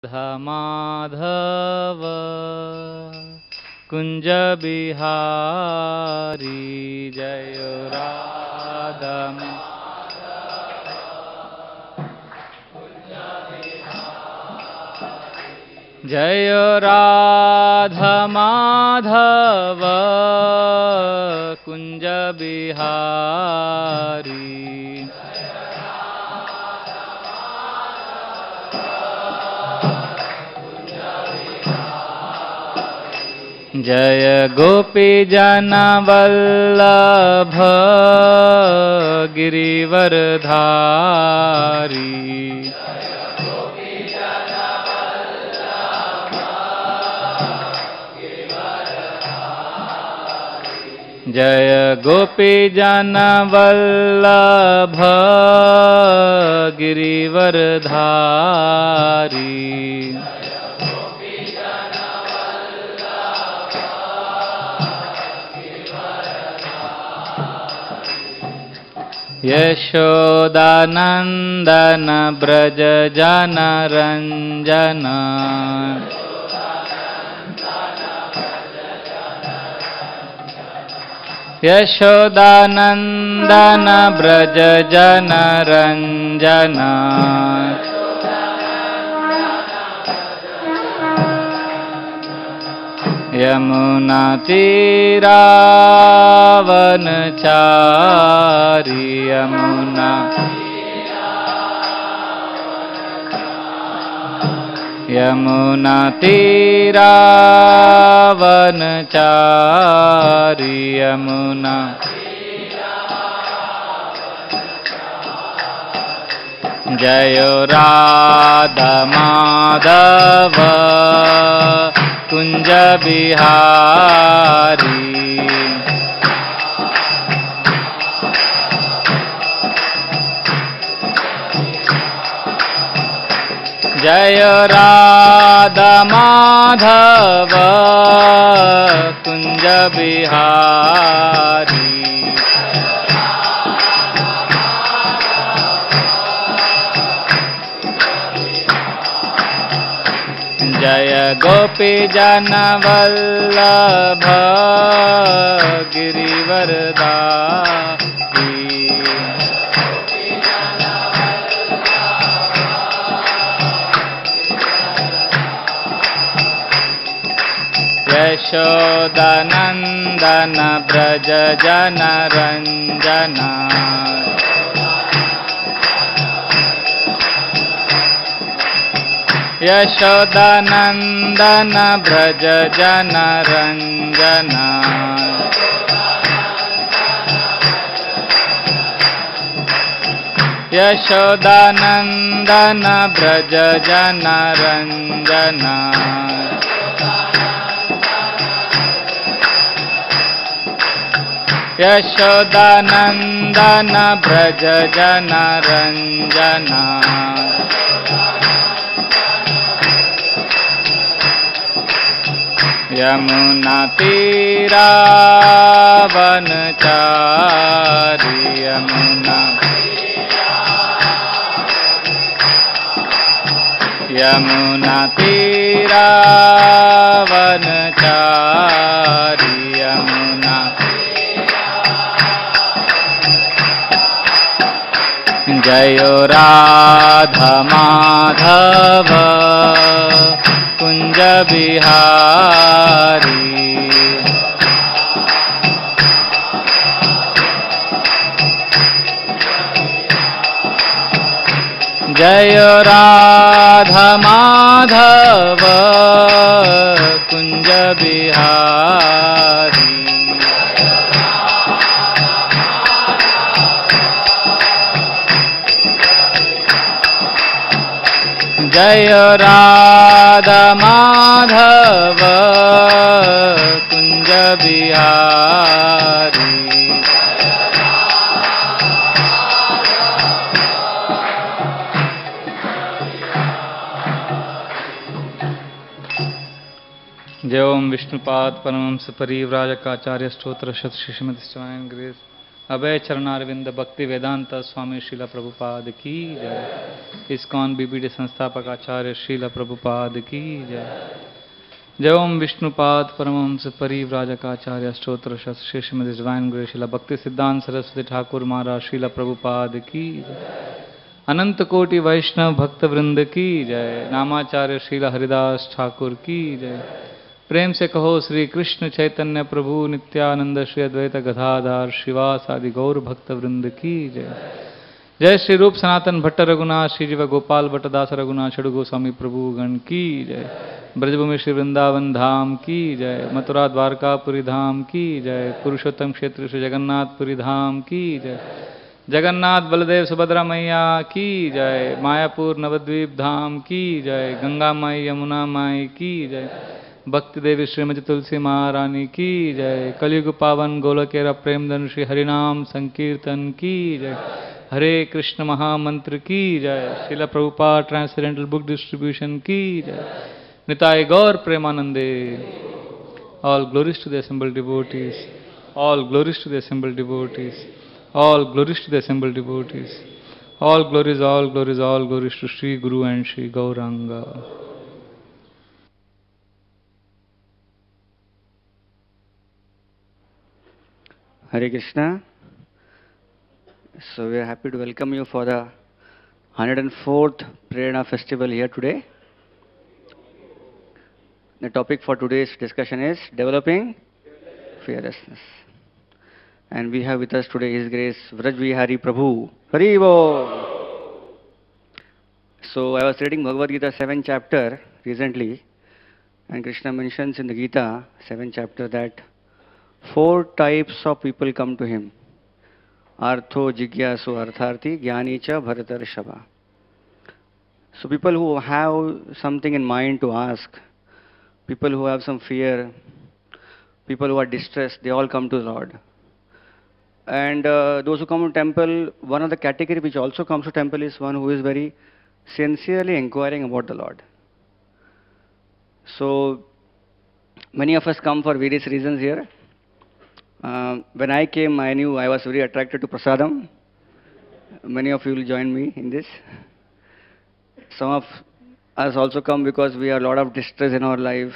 माधव कुंज बिहारी जय राधा जय राधा माधव कुंज बिहारी जय गोपी जन वल्लभ गिरिवरधारी जय गोपी जन वल्लभ गिरिवरधारी यशोदानंदन ब्रज जन रंजन यशोदानंदन ब्रज जन रंजन यमुना तीरावनचारी यमुना यमुना तीरावनचारी यमुना जय राधा माधव कुंज बिहारी जय राधा माधव कुंज बिहारी जय गोपी जन वल्लभ गिरिवरधारी यशोदानंदन ब्रज जन रंजना यशोदानंदन ब्रज जन रंजना यशोदानंदन ब्रज जन रंजना यशोदानंदन ब्रज जन रंजना यमुना तीरावनचारी यमुना यमुना तीरावनचारी यमुना जय राधा माधव कुंज बिहारी जय राधा माधव कुंज बिहारी जय राधा माधव कुंज बिहारी जय ओम विष्णुपाद परमहंस परिव्राजकाचार्य स्तोत्र श्री श्रीमद् डिवाइन ग्रेस अभय चरणारविंद भक्तिवेदांत स्वामी श्रील प्रभुपाद की जय। इस्कॉन बीबीडी संस्थापक आचार्य श्रील प्रभुपाद की जय। जय ओम विष्णुपाद परमहंस परिव्राजकाचार्य स्तोत्र शास्त्री श्रीमद डिवाइन ग्रेस श्रील भक्ति सिद्धांत सरस्वती ठाकुर महाराज श्रील प्रभुपाद की जय। अनंत कोटि वैष्णव भक्त वृंद की जय। नामाचार्य श्रील हरिदास ठाकुर की जय। प्रेम से कहो श्री कृष्ण चैतन्य प्रभु नित्यानंद श्री अद्वैत गदाधार शिवास आदि गौर भक्त वृंद की जय। जय श्री रूप सनातन भट्ट रघुनाथ श्री जीव गोपाल भट्ट दास रघुनाथ षडु गोस्वामी प्रभु गण की जय। ब्रजभूमि श्री वृंदावन धाम की जय। मथुरा द्वारकापुरी धाम की जय। पुरुषोत्तम क्षेत्र श्री जगन्नाथपुरी धाम की जय। जगन्नाथ बलदेव सुभद्रा मैया की जय। मायापुर नवद्वीप धाम की जय। गंगा माई यमुना माई की जय। भक्ति देवी श्रीमती तुलसी महारानी की जय। कलयुग पावन गोलकेरा प्रेमधन श्री हरिनाम संकीर्तन की जय। हरे कृष्ण महामंत्र की जय। Srila Prabhupada transcendental book distribution की जय। निताय गौर प्रेमानंदे। All glories to the assembled devotees. All glories to the assembled devotees. All glories to the assembled devotees. All glories, all glories, all glories to Shri guru and Shri Gauranga. Hare Krishna. So we are happy to welcome you for the 104th Prerana festival here today. The topic for today's discussion is developing fearlessness. And we have with us today His Grace Vraj Vihari Prabhu. Haribo! So I was reading Bhagavad Gita 7th chapter recently, and Krishna mentions in the Gita 7th chapter that 4 types of people come to him. Artho, Jigyasu, Artharthi, Jnani cha, Bharatarshava. So people who have something in mind to ask, people who have some fear, people who are distressed, they all come to the Lord. And those who come to temple, one of the category which also comes to temple is one who is very sincerely inquiring about the Lord. So many of us come for various reasons here. When I came, I knew I was very attracted to prasadam. Many of you will join me in this. Some of us also come because we have a lot of distress in our life.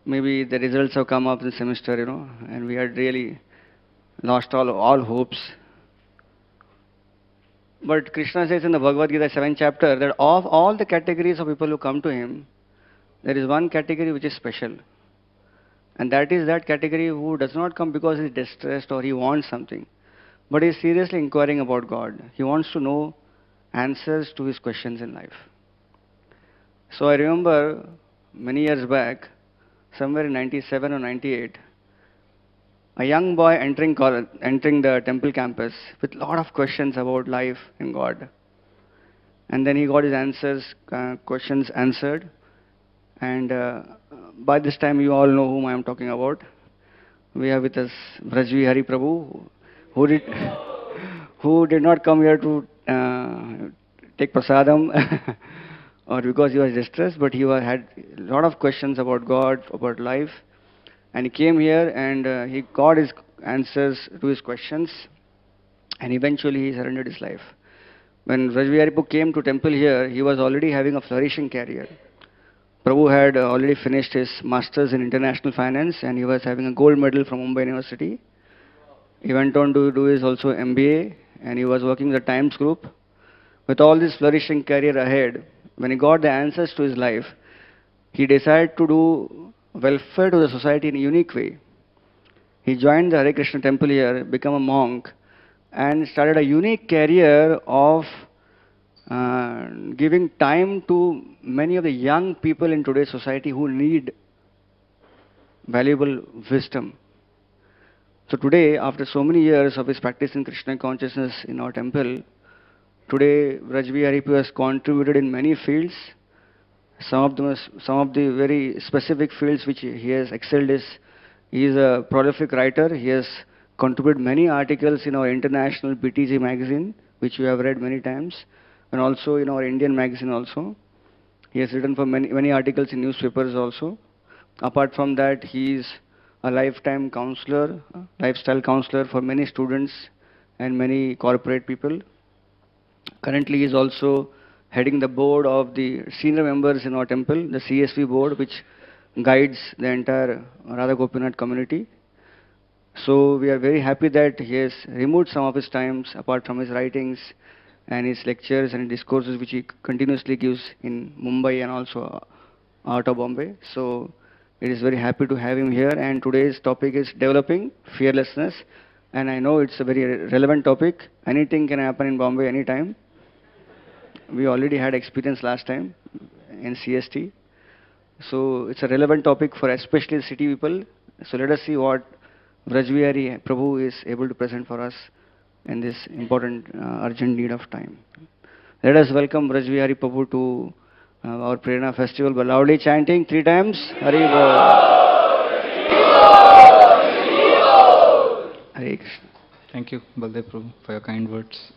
Maybe the results have come up in the semester, and we had really lost all hopes. But Krishna says in the Bhagavad Gita 7th chapter that of all the categories of people who come to him, there is one category which is special. And that is that category who does not come because he is distressed or he wants something, but he is seriously inquiring about God. He wants to know answers to his questions in life. So I remember many years back, somewhere in 97 or 98, a young boy entering the temple campus with a lot of questions about life and God. And then he got his questions answered. And by this time, you all know whom I am talking about. We have with us Vraj Vihari Prabhu, who did not come here to take prasadam or because he was distressed, but he had a lot of questions about God, about life. And he came here and he got his answers to his questions, and eventually he surrendered his life. When Vraj Vihari Prabhu came to temple here, he was already having a flourishing career. Prabhu had already finished his Masters in International Finance, and he was having a gold medal from Mumbai University. He went on to do his also MBA, and he was working with the Times Group. With all this flourishing career ahead, when he got the answers to his life, he decided to do welfare to the society in a unique way. He joined the Hare Krishna temple here, became a monk, and started a unique career of giving time to many of the young people in today's society who need valuable wisdom. So today, after so many years of his practice in Krishna consciousness in our temple, today Vraj Vihari Prabhu has contributed in many fields. Some of the very specific fields which he has excelled is, he is a prolific writer. He has contributed many articles in our international BTG magazine, which you have read many times, and also in our Indian magazine also. He has written for many articles in newspapers also. Apart from that, he is a lifetime counselor, lifestyle counselor for many students and many corporate people. Currently, he is also heading the board of the senior members in our temple, the CSV board, which guides the entire Radha Gopinath community. So we are very happy that he has removed some of his times apart from his writings and his lectures and discourses which he continuously gives in Mumbai and also out of Bombay. So it is very happy to have him here, and today's topic is developing fearlessness, and I know it's a very relevant topic. Anything can happen in Bombay anytime. We already had experience last time in CST. So it's a relevant topic for especially city people. So let us see what Vraj Vihari Prabhu is able to present for us in this important, urgent need of time. Let us welcome Vraj Vihari Prabhu to our Prerana festival by loudly chanting 3 times. Hare Hare Krishna. Thank you, Baldev Prabhu, for your kind words.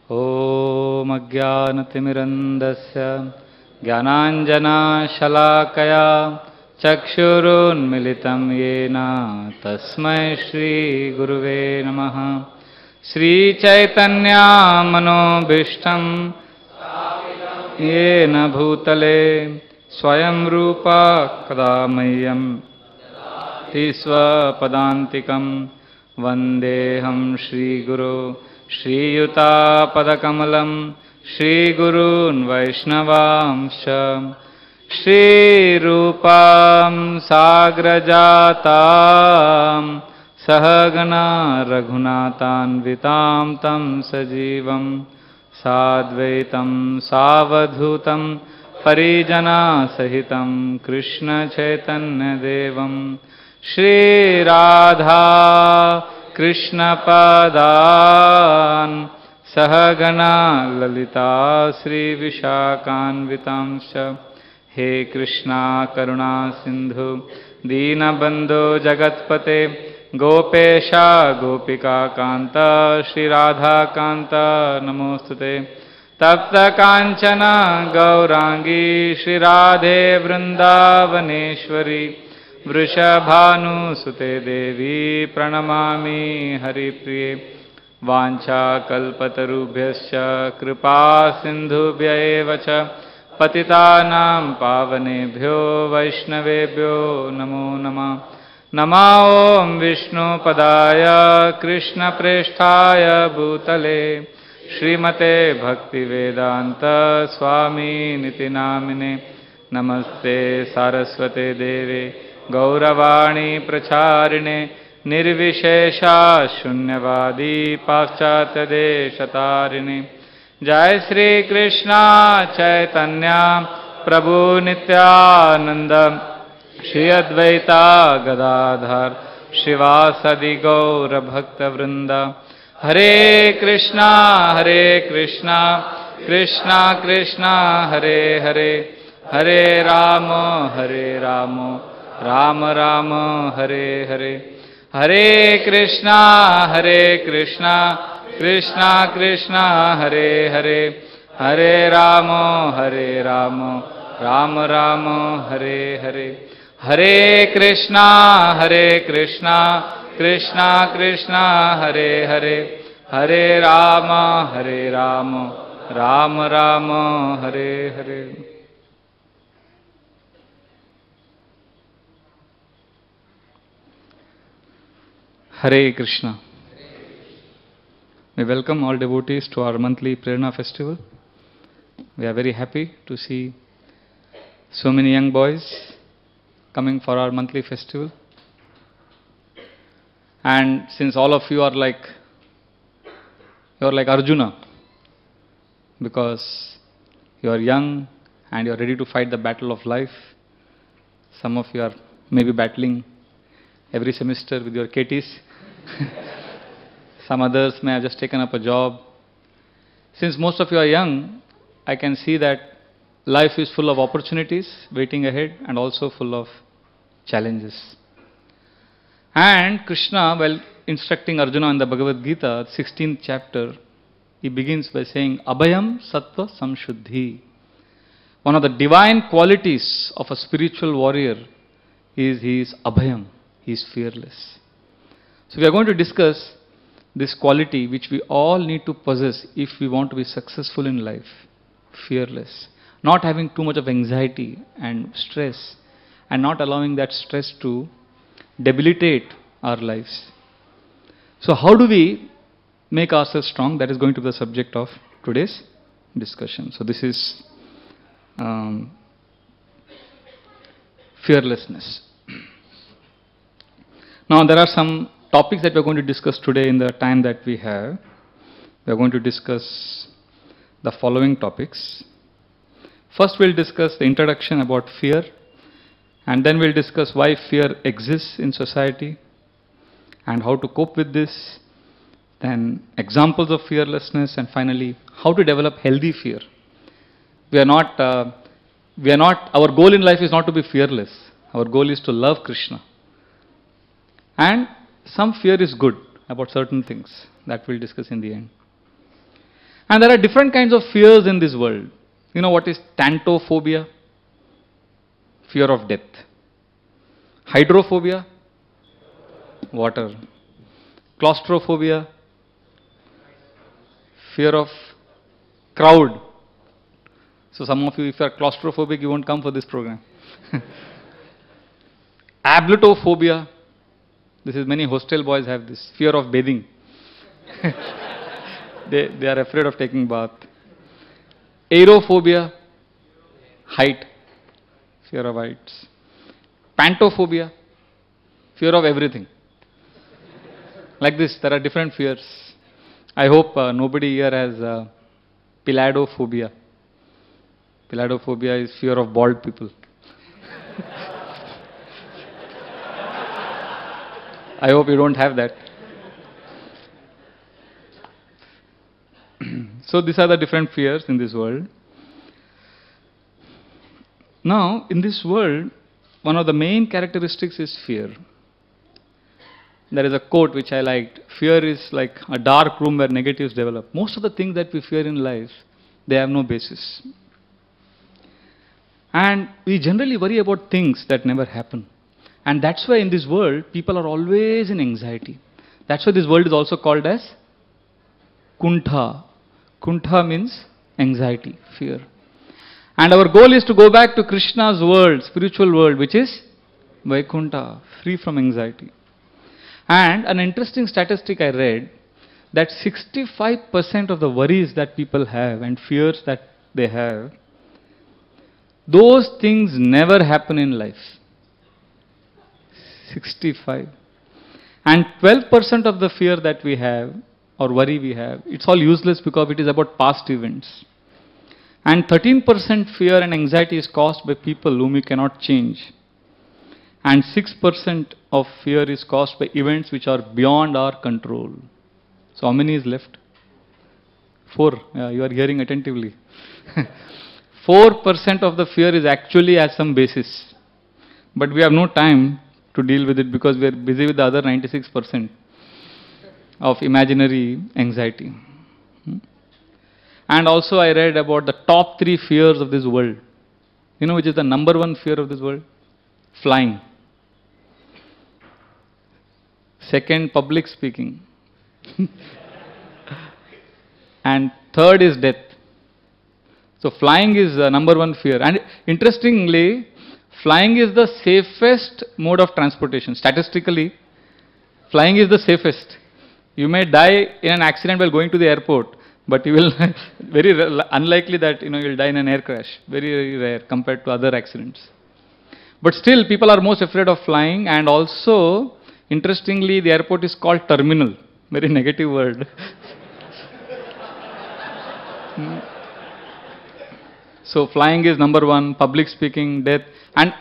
Om Ajnanatirmirandasya Jnananjana Shalakaya Chakshurunmilitam Yena Tasmai Shri Guruve Namaha. Shri Chaitanya Manobhishtam Yena Bhutale Swayam Rupa Kadamayam Tisva Padantikam Vandeham Shri Guru Shri Yuta Padakamalam Shri Gurun Vaishnavamsha Shri Rupam Sagrajatam Sahagana Raghunathanvitam Tam Sajivam Sadvaitam Savadhutam Parijana Sahitam Krishna Chaitanya Devam Shri Radha Krishna Padan Sahagana Lalita Sri Vishakanvitamsha He Krishna Karuna Sindhu Deenabandhu Jagatpate Gopesha Gopika Kanta Shri Radha Kanta Namostute Tapta Kanchana Gaurangi Shri Radhe Vrindavaneshwari Vrishabhanu Sute Devi Pranamami Hari Priye Vancha Kalpatarubhyascha Kripa Sindhubhya evacha Patitanam Pavanebhyo Vaishnavebhyo Namo Namah. Nama Om Vishnu Padaya Krishna Presthaya Bhutale Srimate Bhaktivedanta Swami Niti Namine Namaste Saraswate Deve Gauravani Pracharine Nirvishesha Shunyavadi Paschatya Deshatarine Jai Sri Krishna Chaitanya Prabhu Nityananda Shri Advaita Gadadhar Shivasadi Gaura Bhakta Vrinda Hare Krishna Krishna Krishna Hare Hare Hare Rama Rama Rama Hare Hare Hare Krishna Krishna Krishna Hare Hare Hare Rama Rama Rama Hare Hare Hare Krishna Krishna Krishna Hare Hare Hare Rama Rama Rama Hare Hare. Hare Krishna. We welcome all devotees to our monthly Prerana festival. We are very happy to see so many young boys coming for our monthly festival. And since all of you are like Arjuna, because you are young and you are ready to fight the battle of life. Some of you are maybe battling every semester with your KTs. Some others may have just taken up a job. Since most of you are young, I can see that life is full of opportunities waiting ahead and also full of challenges. And Krishna, while instructing Arjuna in the Bhagavad Gita, 16th chapter, he begins by saying, Abhayam Sattva Samshuddhi. One of the divine qualities of a spiritual warrior is he is Abhayam. He is fearless. So we are going to discuss this quality which we all need to possess if we want to be successful in life. Fearless. Not having too much of anxiety and stress, and not allowing that stress to debilitate our lives. So how do we make ourselves strong? That is going to be the subject of today's discussion. So this is fearlessness. Now there are some topics that we are going to discuss today in the time that we have. We are going to discuss the following topics. First we'll discuss the introduction about fear, and then we'll discuss why fear exists in society and how to cope with this, then examples of fearlessness, and finally how to develop healthy fear. Our goal in life is not to be fearless. Our goal is to love Krishna. And some fear is good about certain things that we'll discuss in the end. And there are different kinds of fears in this world. You know what is tantophobia? Fear of death. Hydrophobia? Water. Claustrophobia? Fear of crowd. So some of you, if you are claustrophobic, you won't come for this program. Ablutophobia. This is many hostel boys have this. Fear of bathing. They are afraid of taking bath. Aerophobia. Height. Fear of heights. Pantophobia. Fear of everything. Like this, there are different fears. I hope nobody here has piladophobia. Piladophobia is fear of bald people. I hope you don't have that. So these are the different fears in this world. Now, in this world, one of the main characteristics is fear. There is a quote which I liked. Fear is like a dark room where negatives develop. Most of the things that we fear in life, they have no basis. And we generally worry about things that never happen. And that's why in this world, people are always in anxiety. That's why this world is also called as Kuntha. Kuntha means anxiety, fear. And our goal is to go back to Krishna's world, spiritual world, which is Vaikuntha, free from anxiety. And an interesting statistic I read, that 65% of the worries that people have and fears that they have, those things never happen in life. 65. And 12% of the fear that we have, or worry we have, it's all useless because it is about past events. And 13% fear and anxiety is caused by people whom we cannot change. And 6% of fear is caused by events which are beyond our control. So how many is left? 4. You are hearing attentively. 4% of the fear is actually has some basis. But we have no time to deal with it because we are busy with the other 96% of imaginary anxiety. And also I read about the top 3 fears of this world. You know which is the number 1 fear of this world? Flying. Second, public speaking. And third is death. So flying is number 1 fear. And interestingly, flying is the safest mode of transportation. Statistically, flying is the safest. You may die in an accident while going to the airport, but you will very unlikely that you will die in an air crash. Very, very rare compared to other accidents. But still, people are most afraid of flying, and also, interestingly, the airport is called terminal. Very negative word. So flying is number 1, public speaking, death. And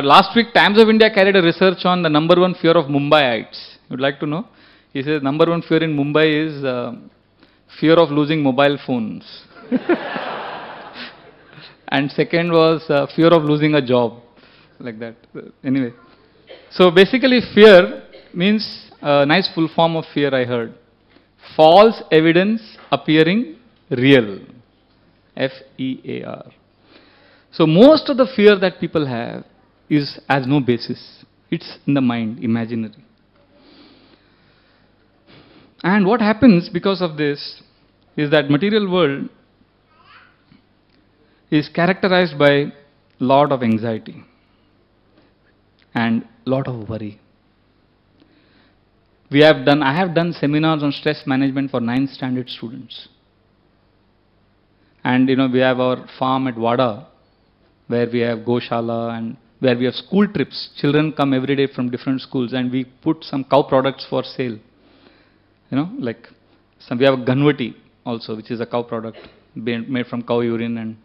last week, Times of India carried a research on the number 1 fear of Mumbaiites. You'd like to know? He says number 1 fear in Mumbai is fear of losing mobile phones. And second was fear of losing a job. Like that. Anyway. So basically fear means a nice full form of fear I heard. False evidence appearing real. F-E-A-R. So most of the fear that people have has no basis. It's in the mind, imaginary. And what happens because of this is that material world is characterized by lot of anxiety and lot of worry. I have done seminars on stress management for 9th standard students. And we have our farm at Wada, where we have Goshala and where we have school trips. Children come every day from different schools and we put some cow products for sale. We have a Ganvati also, which is a cow product made from cow urine and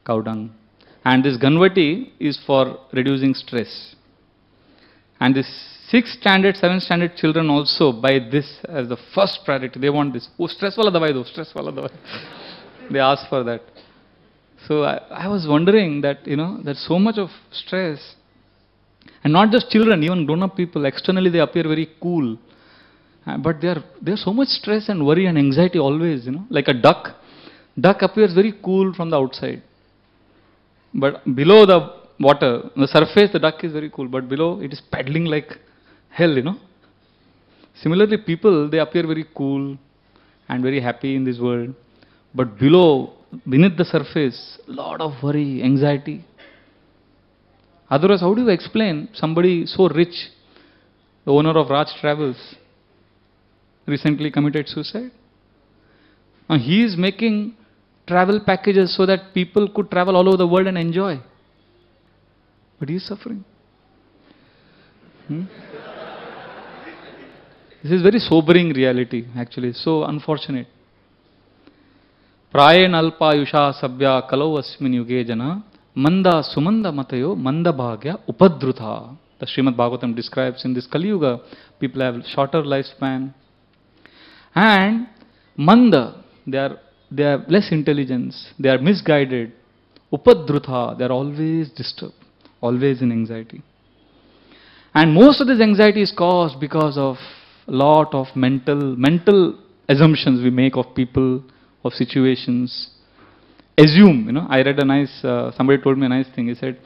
cow dung. And this Ganvati is for reducing stress. And this 6th standard, 7th standard children also buy this as the first priority. They want this. Oh, stress wala dawai do, stress wala dawai. They ask for that. So I was wondering that, there's so much of stress. And not just children, even grown-up people, externally they appear very cool. But there's so much stress and worry and anxiety always, like a duck. Duck appears very cool from the outside. But below the water, on the surface the duck is very cool, but below it is paddling like hell, Similarly, people, they appear very cool and very happy in this world. But beneath the surface, lot of worry, anxiety. Otherwise, how do you explain somebody so rich, the owner of Raj Travels, recently committed suicide? He is making travel packages so that people could travel all over the world and enjoy. But he is suffering. This is very sobering reality, actually, so unfortunate. Prayen alpa yusha sabya kalau asmin yuge jana manda sumanda matayo manda bhagya upadruta. The Srimad Bhagavatam describes in this Kali Yuga, people have shorter lifespan. And manda, they have less intelligence, they are misguided. Upadruta, they are always disturbed, always in anxiety. And most of this anxiety is caused because of a lot of mental assumptions we make of people, of situations. Assume, I read a nice, somebody told me a nice thing. He said,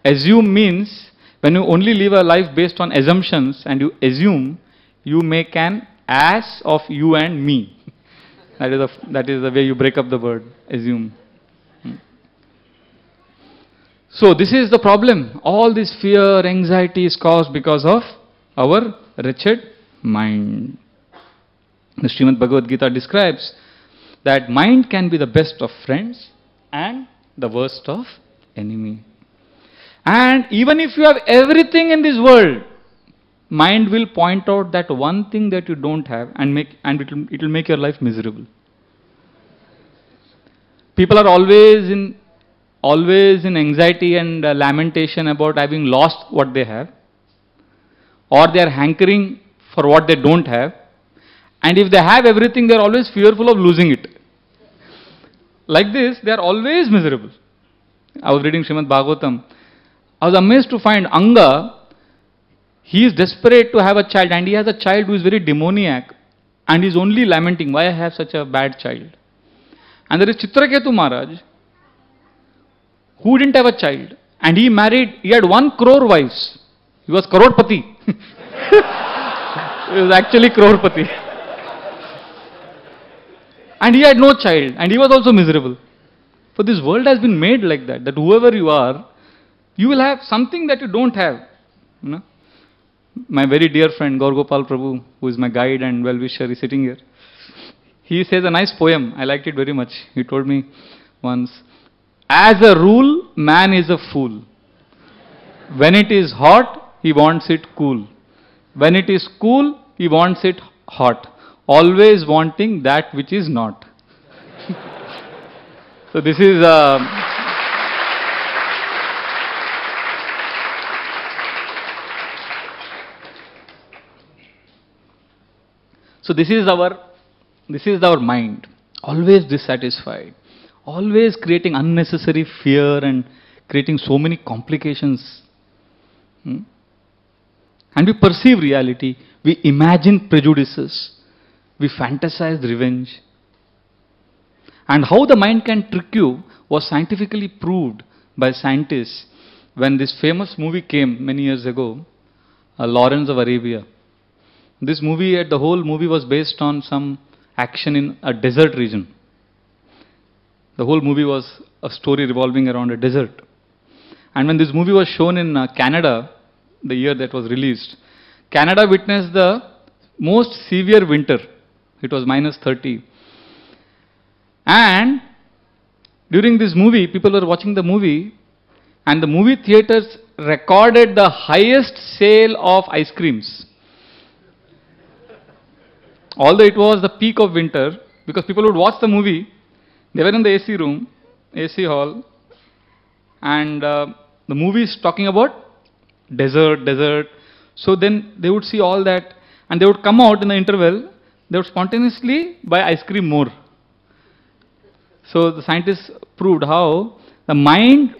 assume means when you only live a life based on assumptions and you assume, you make an ass of you and me. That is the way you break up the word, assume. So this is the problem. All this fear, anxiety is caused because of our wretched mind. The Srimad Bhagavad Gita describes that mind can be the best of friends and the worst of enemy. And even if you have everything in this world, mind will point out that one thing that you don't have and it will make your life miserable. People are always in anxiety and lamentation about having lost what they have, or they are hankering for what they don't have, and if they have everything, they are always fearful of losing it. Like this, they are always miserable. I was reading Srimad Bhagavatam. I was amazed to find Anga, he is desperate to have a child, and he has a child who is very demoniac, and he is only lamenting, why I have such a bad child. And there is Chitraketu Maharaj, who didn't have a child, and he had 1 crore wives. He was Crorepati. He was actually Crorepati. And he had no child, and he was also miserable. For this world has been made like that whoever you are, you will have something that you don't have. My very dear friend Gaurgopal Prabhu, who is my guide and well-wisher, is sitting here. He says a nice poem. I liked it very much. He told me once, as a rule, man is a fool. When it is hot, he wants it cool. When it is cool, he wants it hot. Always wanting that which is not. So this is this is our mind, always dissatisfied, always creating unnecessary fear and creating so many complications. And we perceive reality, we imagine prejudices, we fantasize revenge. And how the mind can trick you was scientifically proved by scientists when this famous movie came many years ago, Lawrence of Arabia. This movie, the whole movie was based on some action in a desert region. The whole movie was a story revolving around a desert. And when this movie was shown in Canada, the year that was released, Canada witnessed the most severe winter. It was minus 30. And during this movie, people were watching the movie, and the movie theaters recorded the highest sale of ice creams. Although it was the peak of winter, because people would watch the movie, they were in the AC room, AC hall, and the movie is talking about desert. So then they would see all that, and they would come out in the interval, they would spontaneously buy ice cream more. So the scientists proved how the mind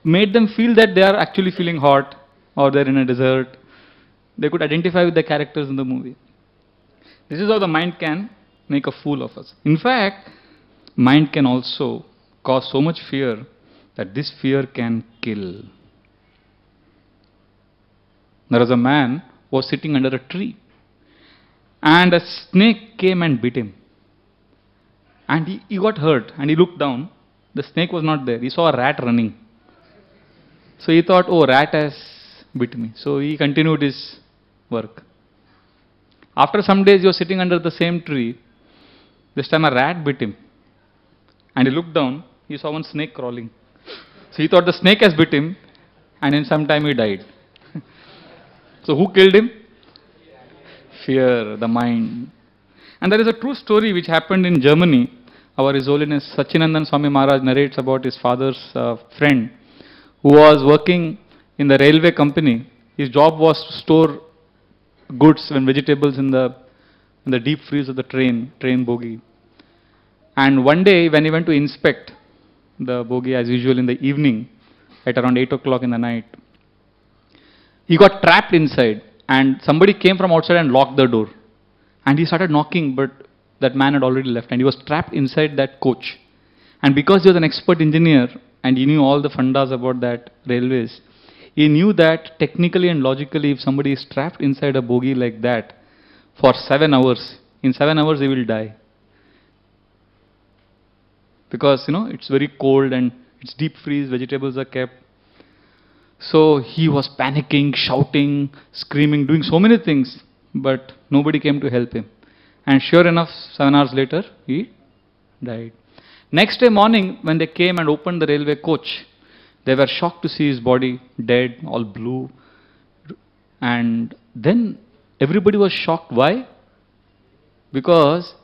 made them feel that they are actually feeling hot, or they're in a desert. They could identify with the characters in the movie. This is how the mind can make a fool of us. In fact, mind can also cause so much fear that this fear can kill. There was a man who was sitting under a tree, and a snake came and bit him. And he got hurt, and he looked down. The snake was not there. He saw a rat running. So he thought, oh, rat has bit me. So he continued his work. After some days, he was sitting under the same tree. This time a rat bit him. And he looked down. He saw one snake crawling. So he thought the snake has bit him, and in some time he died. So who killed him? Fear, the mind. And there is a true story which happened in Germany. Our His Holiness Sachinandan Swami Maharaj narrates about his father's friend who was working in the railway company. His job was to store goods and vegetables in the deep freeze of the train bogie. And one day when he went to inspect the bogie as usual in the evening at around 8 o'clock in the night, he got trapped inside, and somebody came from outside and locked the door. And he started knocking, but that man had already left, and he was trapped inside that coach. And because he was an expert engineer and he knew all the fundas about that railways, he knew that technically and logically if somebody is trapped inside a bogie like that for 7 hours, in 7 hours he will die. Because it's very cold and it's deep freeze, vegetables are kept. So he was panicking, shouting, screaming, doing so many things, but nobody came to help him. And sure enough, 7 hours later, he died. Next day morning, when they came and opened the railway coach, they were shocked to see his body dead, all blue. And then everybody was shocked. Why? Because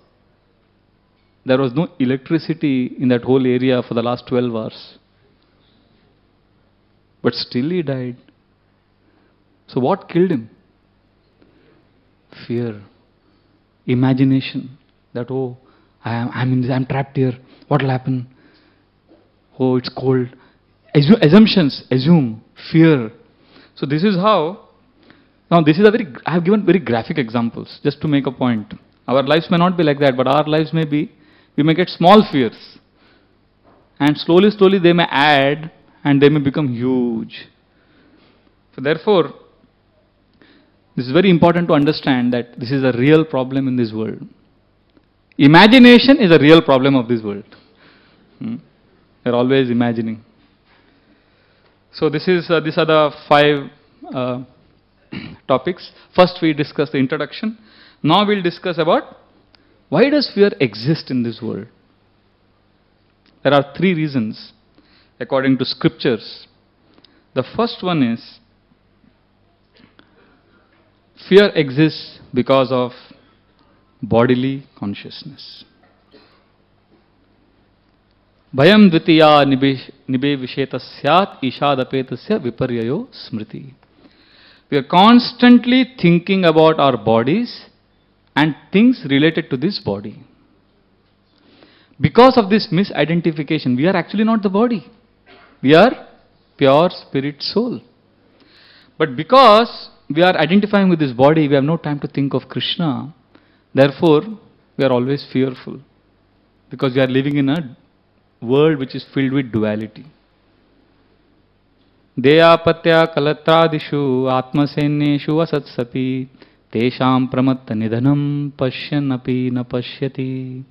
there was no electricity in that whole area for the last 12 hours. But still he died. So what killed him? Fear. Imagination. That, oh, I'm trapped here. What will happen? Oh, it's cold. Assumptions. Assume. Fear. So this is how. Now this is I have given very graphic examples just to make a point. Our lives may not be like that, but our lives may be, we may get small fears. And slowly they may add and they may become huge. So therefore, this is very important to understand that this is a real problem in this world. Imagination is a real problem of this world. They're always imagining. So these are the 5 topics. First we discussed the introduction. Now we'll discuss about why does fear exist in this world. There are 3 reasons according to scriptures. The first one is fear exists because of bodily consciousness. Bhayam dvitiya nibe visheta syat ishadapetasya viparyayo smriti. We are constantly thinking about our bodies and things related to this body. Because of this misidentification, we are actually not the body. We are pure spirit soul. But because we are identifying with this body, we have no time to think of Krishna. Therefore, we are always fearful. Because we are living in a world which is filled with duality. Deyapatya kalatradishu atmasenyeshu asatsapi tesham pramatta nidhanam pashyan api na pashyati.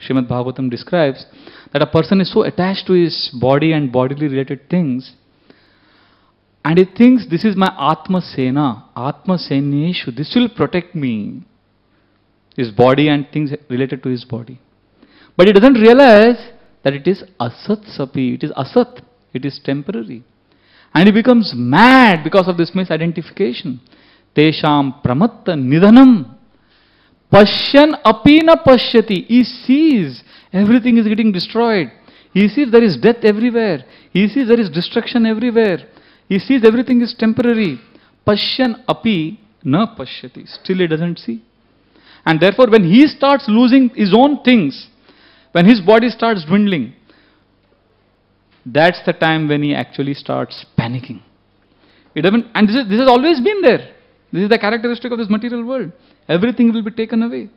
Srimad Bhagavatam describes that a person is so attached to his body and bodily related things, and he thinks this is my Atma Sena, Atma Senyeshu, this will protect me, his body and things related to his body. But he doesn't realize that it is Asat Sapi, it is Asat, it is temporary. And he becomes mad because of this misidentification. Tesham Pramatta Nidhanam. Pashyan apina pashyati. He sees everything is getting destroyed. He sees there is death everywhere. He sees there is destruction everywhere. He sees everything is temporary. Pashyan api na pashyati. Still he doesn't see. And therefore when he starts losing his own things, when his body starts dwindling, that's the time when he actually starts panicking. And this has always been there. This is the characteristic of this material world. Everything will be taken away.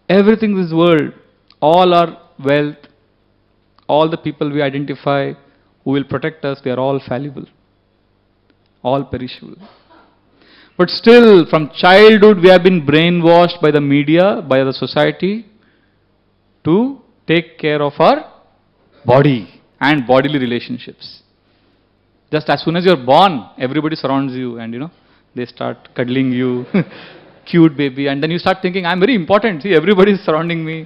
Everything in this world, all our wealth, all the people we identify who will protect us, they are all fallible, all perishable. But still, from childhood we have been brainwashed by the media, by the society, to take care of our body and bodily relationships. Just as soon as you're born, everybody surrounds you and they start cuddling you. Cute baby, and then you start thinking, I'm very important, see, everybody is surrounding me.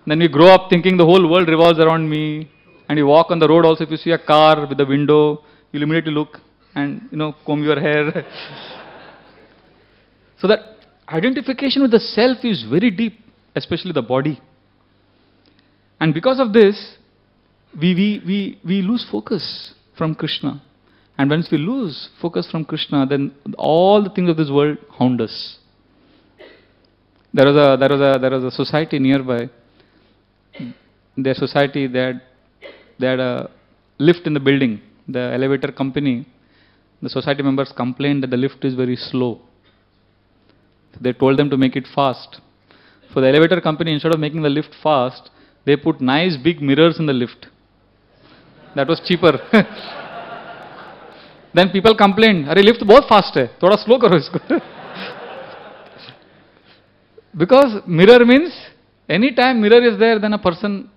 Then you grow up thinking the whole world revolves around me, and you walk on the road also, if you see a car with a window, you'll immediately look and comb your hair. So that identification with the self is very deep, especially the body. And because of this, we lose focus from Krishna. And once we lose focus from Krishna, then all the things of this world hound us. There was a society nearby. Their society, they had a lift in the building. The elevator company, the society members complained that the lift is very slow. They told them to make it fast. For the elevator company, instead of making the lift fast, they put nice big mirrors in the lift. That was cheaper. Then people complained, "Arey lift बहुत fast है, थोड़ा slow करो इसको." Because mirror means any time mirror is there, then a person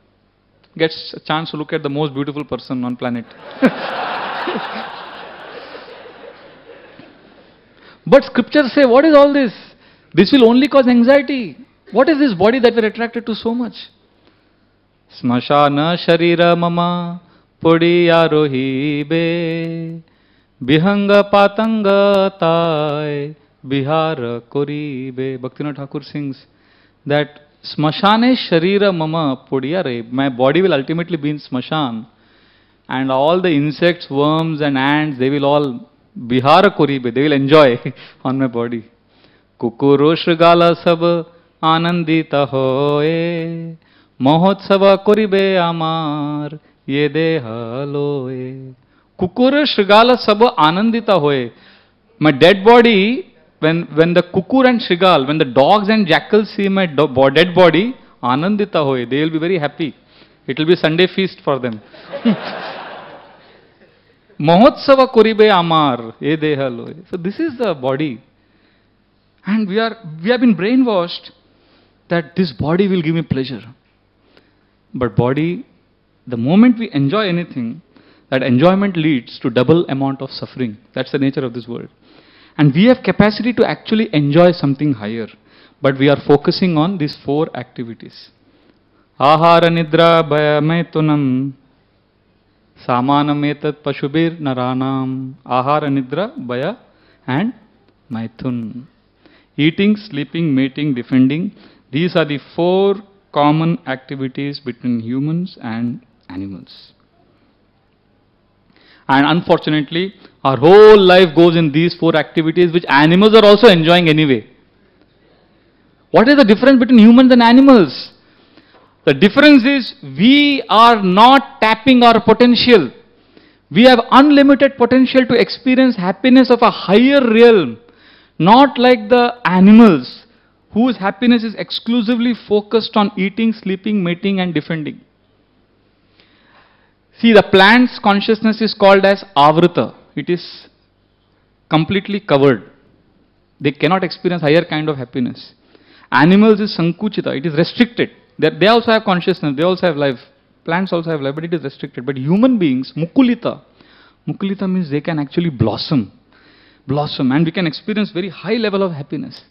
gets a chance to look at the most beautiful person on planet. But scriptures say, what is all this? This will only cause anxiety. What is this body that we're attracted to so much? Smashana sharira mama podiya rohibe Bihanga patanga tai bihara koribe. Bhaktivinoda Thakur sings that smashane sharira mama podiyare. My body will ultimately be in smashan, and all the insects, worms and ants, they will all bihara koribe, they will enjoy on my body. Kukuro shrigala sab anandita hoye mahotsava koribe amar ye deha loye. Kukur Shrigala Sabha Anandita Hoye. My dead body, when the kukur and Shrigal, when the dogs and jackals see my dead body, Anandita Hoye, they will be very happy. It will be Sunday feast for them. Mahotsava Koribe Amar, Ye Deha Loye. So this is the body. And we have been brainwashed that this body will give me pleasure. But body, the moment we enjoy anything, that enjoyment leads to double amount of suffering. That's the nature of this world. And we have capacity to actually enjoy something higher. But we are focusing on these four activities. Ahara nidra bhaya maitunam samanam etat pashubir naranam. Ahara nidra bhaya and maitun. Eating, sleeping, mating, defending. These are the four common activities between humans and animals. And unfortunately, our whole life goes in these four activities which animals are also enjoying anyway. What is the difference between humans and animals? The difference is we are not tapping our potential. We have unlimited potential to experience happiness of a higher realm. Not like the animals whose happiness is exclusively focused on eating, sleeping, mating and defending. See, the plant's consciousness is called as avrita. It is completely covered. They cannot experience higher kind of happiness. Animals is sankuchita. It is restricted. They also have consciousness. They also have life. Plants also have life, but it is restricted. But human beings, mukulita. Mukulita means they can actually blossom. And we can experience very high level of happiness.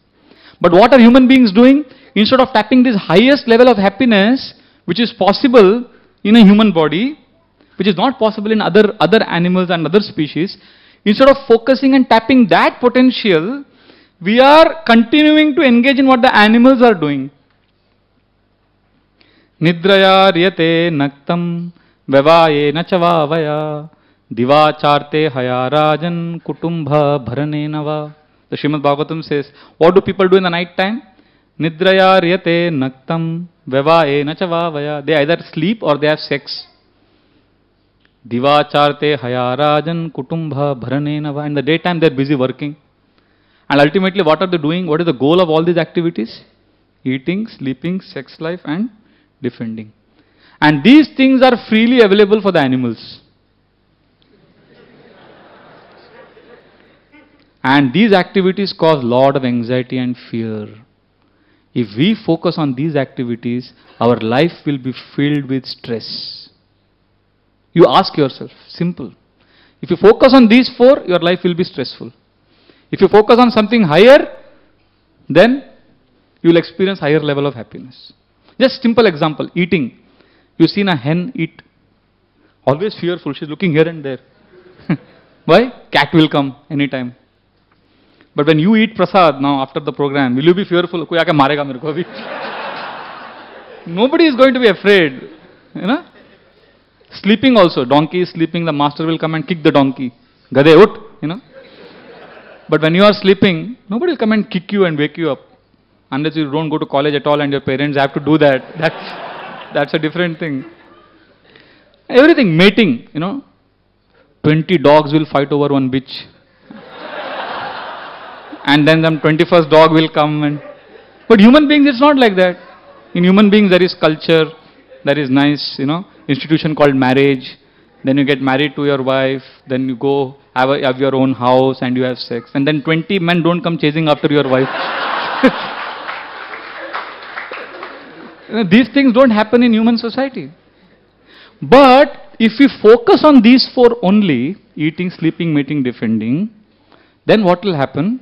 But what are human beings doing? Instead of tapping this highest level of happiness, which is possible in a human body, which is not possible in other animals and other species, instead of focusing and tapping that potential, we are continuing to engage in what the animals are doing. Nidraya riyate naktam vavaye nachavavaya divacharte hayarajan kutumbha bharanenava. The Srimad Bhagavatam says, what do people do in the night time? Nidraya riyate naktam vavaye nachavavaya. They either sleep or they have sex. Divacharte hayarajan kutumbha bharanenava. In the daytime they are busy working. And ultimately what are they doing? What is the goal of all these activities? Eating, sleeping, sex life and defending. And these things are freely available for the animals. And these activities cause lot of anxiety and fear. If we focus on these activities, our life will be filled with stress. You ask yourself, simple. If you focus on these four, your life will be stressful. If you focus on something higher, then you will experience higher level of happiness. Just simple example, eating. You seen a hen eat. Always fearful, she's looking here and there. Why? Cat will come anytime. But when you eat prasad now after the program, will you be fearful? Koi aake marega mere ko abhi. Nobody is going to be afraid. You know? Sleeping also. Donkey is sleeping, the master will come and kick the donkey. Gade ut, you know. But when you are sleeping, nobody will come and kick you and wake you up. Unless you don't go to college at all and your parents have to do that. That's a different thing. Everything, mating, you know. 20 dogs will fight over one bitch. And then some 21st dog will come and... But human beings, it's not like that. In human beings, there is culture, there is nice, you know, institution called marriage. Then you get married to your wife, then you go have your own house and you have sex. And then 20 men don't come chasing after your wife. You know, these things don't happen in human society. But if we focus on these four only, eating, sleeping, mating, defending, then what will happen?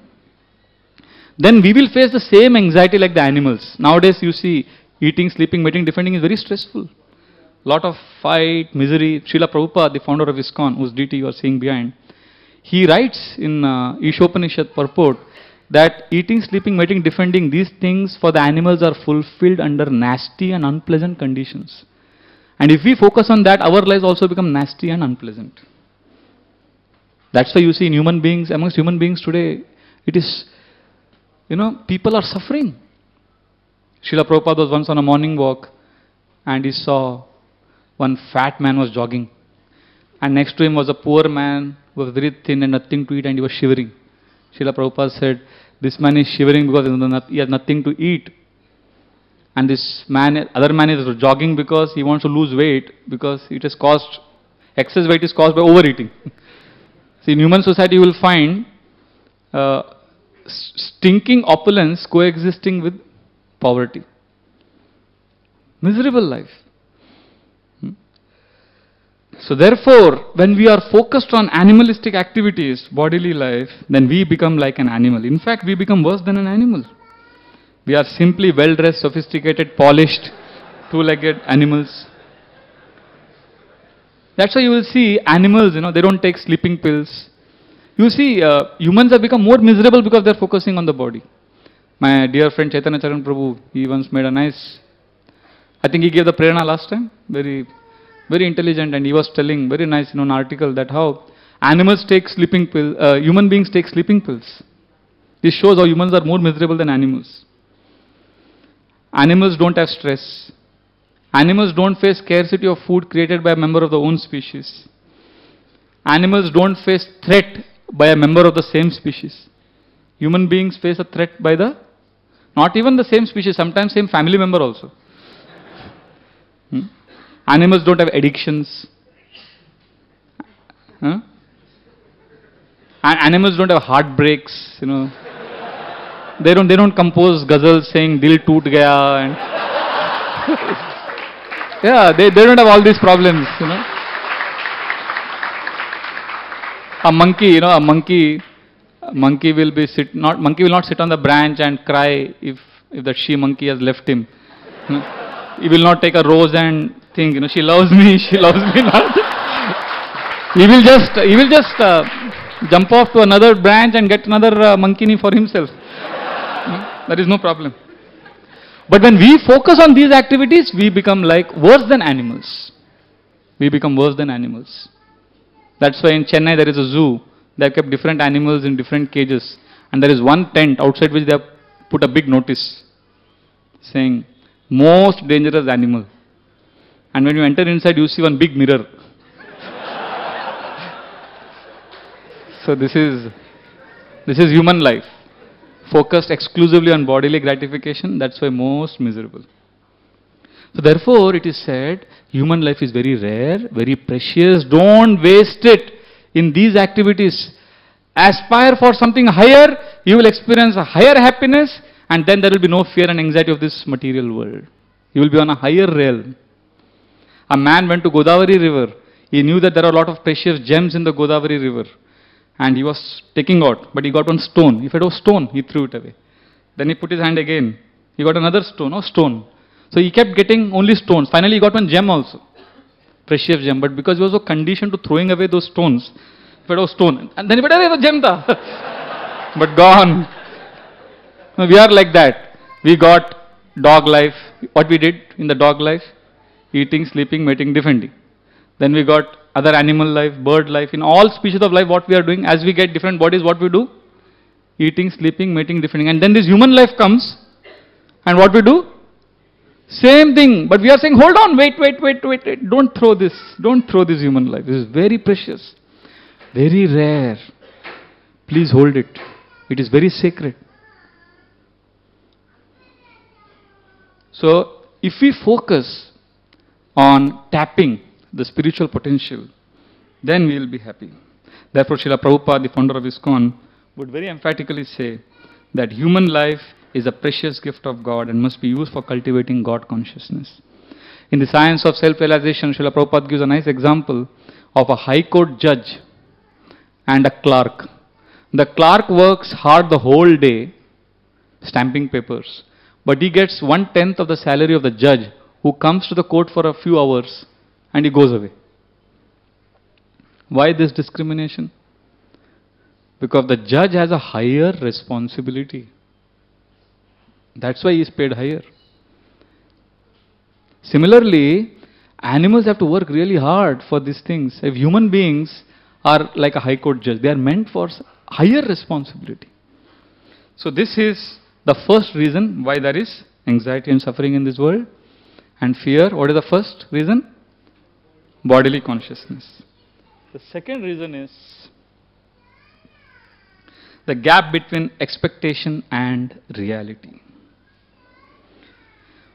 Then we will face the same anxiety like the animals. Nowadays you see, eating, sleeping, mating, defending is very stressful. Lot of fight, misery. Srila Prabhupada, the founder of ISKCON, whose deity you are seeing behind, he writes in Ishopanishad purport that eating, sleeping, mating, defending, these things for the animals are fulfilled under nasty and unpleasant conditions. And if we focus on that, our lives also become nasty and unpleasant. That's why you see in human beings, amongst human beings today, it is, you know, people are suffering. Srila Prabhupada was once on a morning walk and he saw one fat man was jogging. And next to him was a poor man who was very thin and nothing to eat and he was shivering. Srila Prabhupada said, this man is shivering because he has nothing to eat. And this man, other man is jogging because he wants to lose weight because it is caused, excess weight is caused by overeating. See, in human society you will find stinking opulence coexisting with poverty. Miserable life. So therefore, when we are focused on animalistic activities, bodily life, then we become like an animal. In fact, we become worse than an animal. We are simply well-dressed, sophisticated, polished, two-legged animals. That's why you will see animals, you know, they don't take sleeping pills. You see, humans have become more miserable because they are focusing on the body. My dear friend Chaitanya Charan Prabhu, he once made a nice, I think he gave the Prerana last time, very intelligent, and he was telling, very nice, you know, an article that how animals take sleeping pills, human beings take sleeping pills. This shows how humans are more miserable than animals. Animals don't have stress. Animals don't face scarcity of food created by a member of their own species. Animals don't face threat by a member of the same species. Human beings face a threat by the, not even the same species, sometimes same family member also. Animals don't have addictions. Huh? And animals don't have heartbreaks, you know. They don't compose ghazals saying "Dil toot gaya" and yeah, they don't have all these problems, you know. A monkey will not sit on the branch and cry if the she monkey has left him. You know. He will not take a rose and think, you know, she loves me not. He will just jump off to another branch and get another monkey for himself. There is no problem. But when we focus on these activities, we become like worse than animals. We become worse than animals. That's why in Chennai there is a zoo. They have kept different animals in different cages. And there is one tent outside which they have put a big notice saying, most dangerous animal. And when you enter inside, you see one big mirror. So this is human life. Focused exclusively on bodily gratification, that's why most miserable. So therefore it is said, human life is very rare, very precious, don't waste it in these activities. Aspire for something higher, you will experience a higher happiness, and then there will be no fear and anxiety of this material world. You will be on a higher realm. A man went to Godavari river, he knew that there are a lot of precious gems in the Godavari river. And he was taking out, but he got one stone. If it was stone, he threw it away. Then he put his hand again. He got another stone. So he kept getting only stones. Finally he got one gem also. Precious gem. But because he was so conditioned to throwing away those stones, if it was stone, and then he went away, the gem tha. But gone. No, we are like that. We got dog life. What we did in the dog life? Eating, sleeping, mating, defending. Then we got other animal life, bird life, in all species of life, what we are doing, as we get different bodies, what we do? Eating, sleeping, mating, defending. And then this human life comes, and what we do? Same thing, but we are saying, hold on, wait, don't throw this human life. This is very precious, very rare. Please hold it. It is very sacred. So, if we focus on tapping the spiritual potential, then we will be happy. Therefore, Srila Prabhupada, the founder of ISKCON, would very emphatically say that human life is a precious gift of God and must be used for cultivating God consciousness. In the science of self-realization, Srila Prabhupada gives a nice example of a high court judge and a clerk. The clerk works hard the whole day, stamping papers, but he gets 1/10 of the salary of the judge, who comes to the court for a few hours and he goes away. Why this discrimination? Because the judge has a higher responsibility. That's why he is paid higher. Similarly, animals have to work really hard for these things. If human beings are like a high court judge, they are meant for higher responsibility. So this is the first reason why there is anxiety and suffering in this world. And fear, what is the first reason? Bodily consciousness. The second reason is the gap between expectation and reality.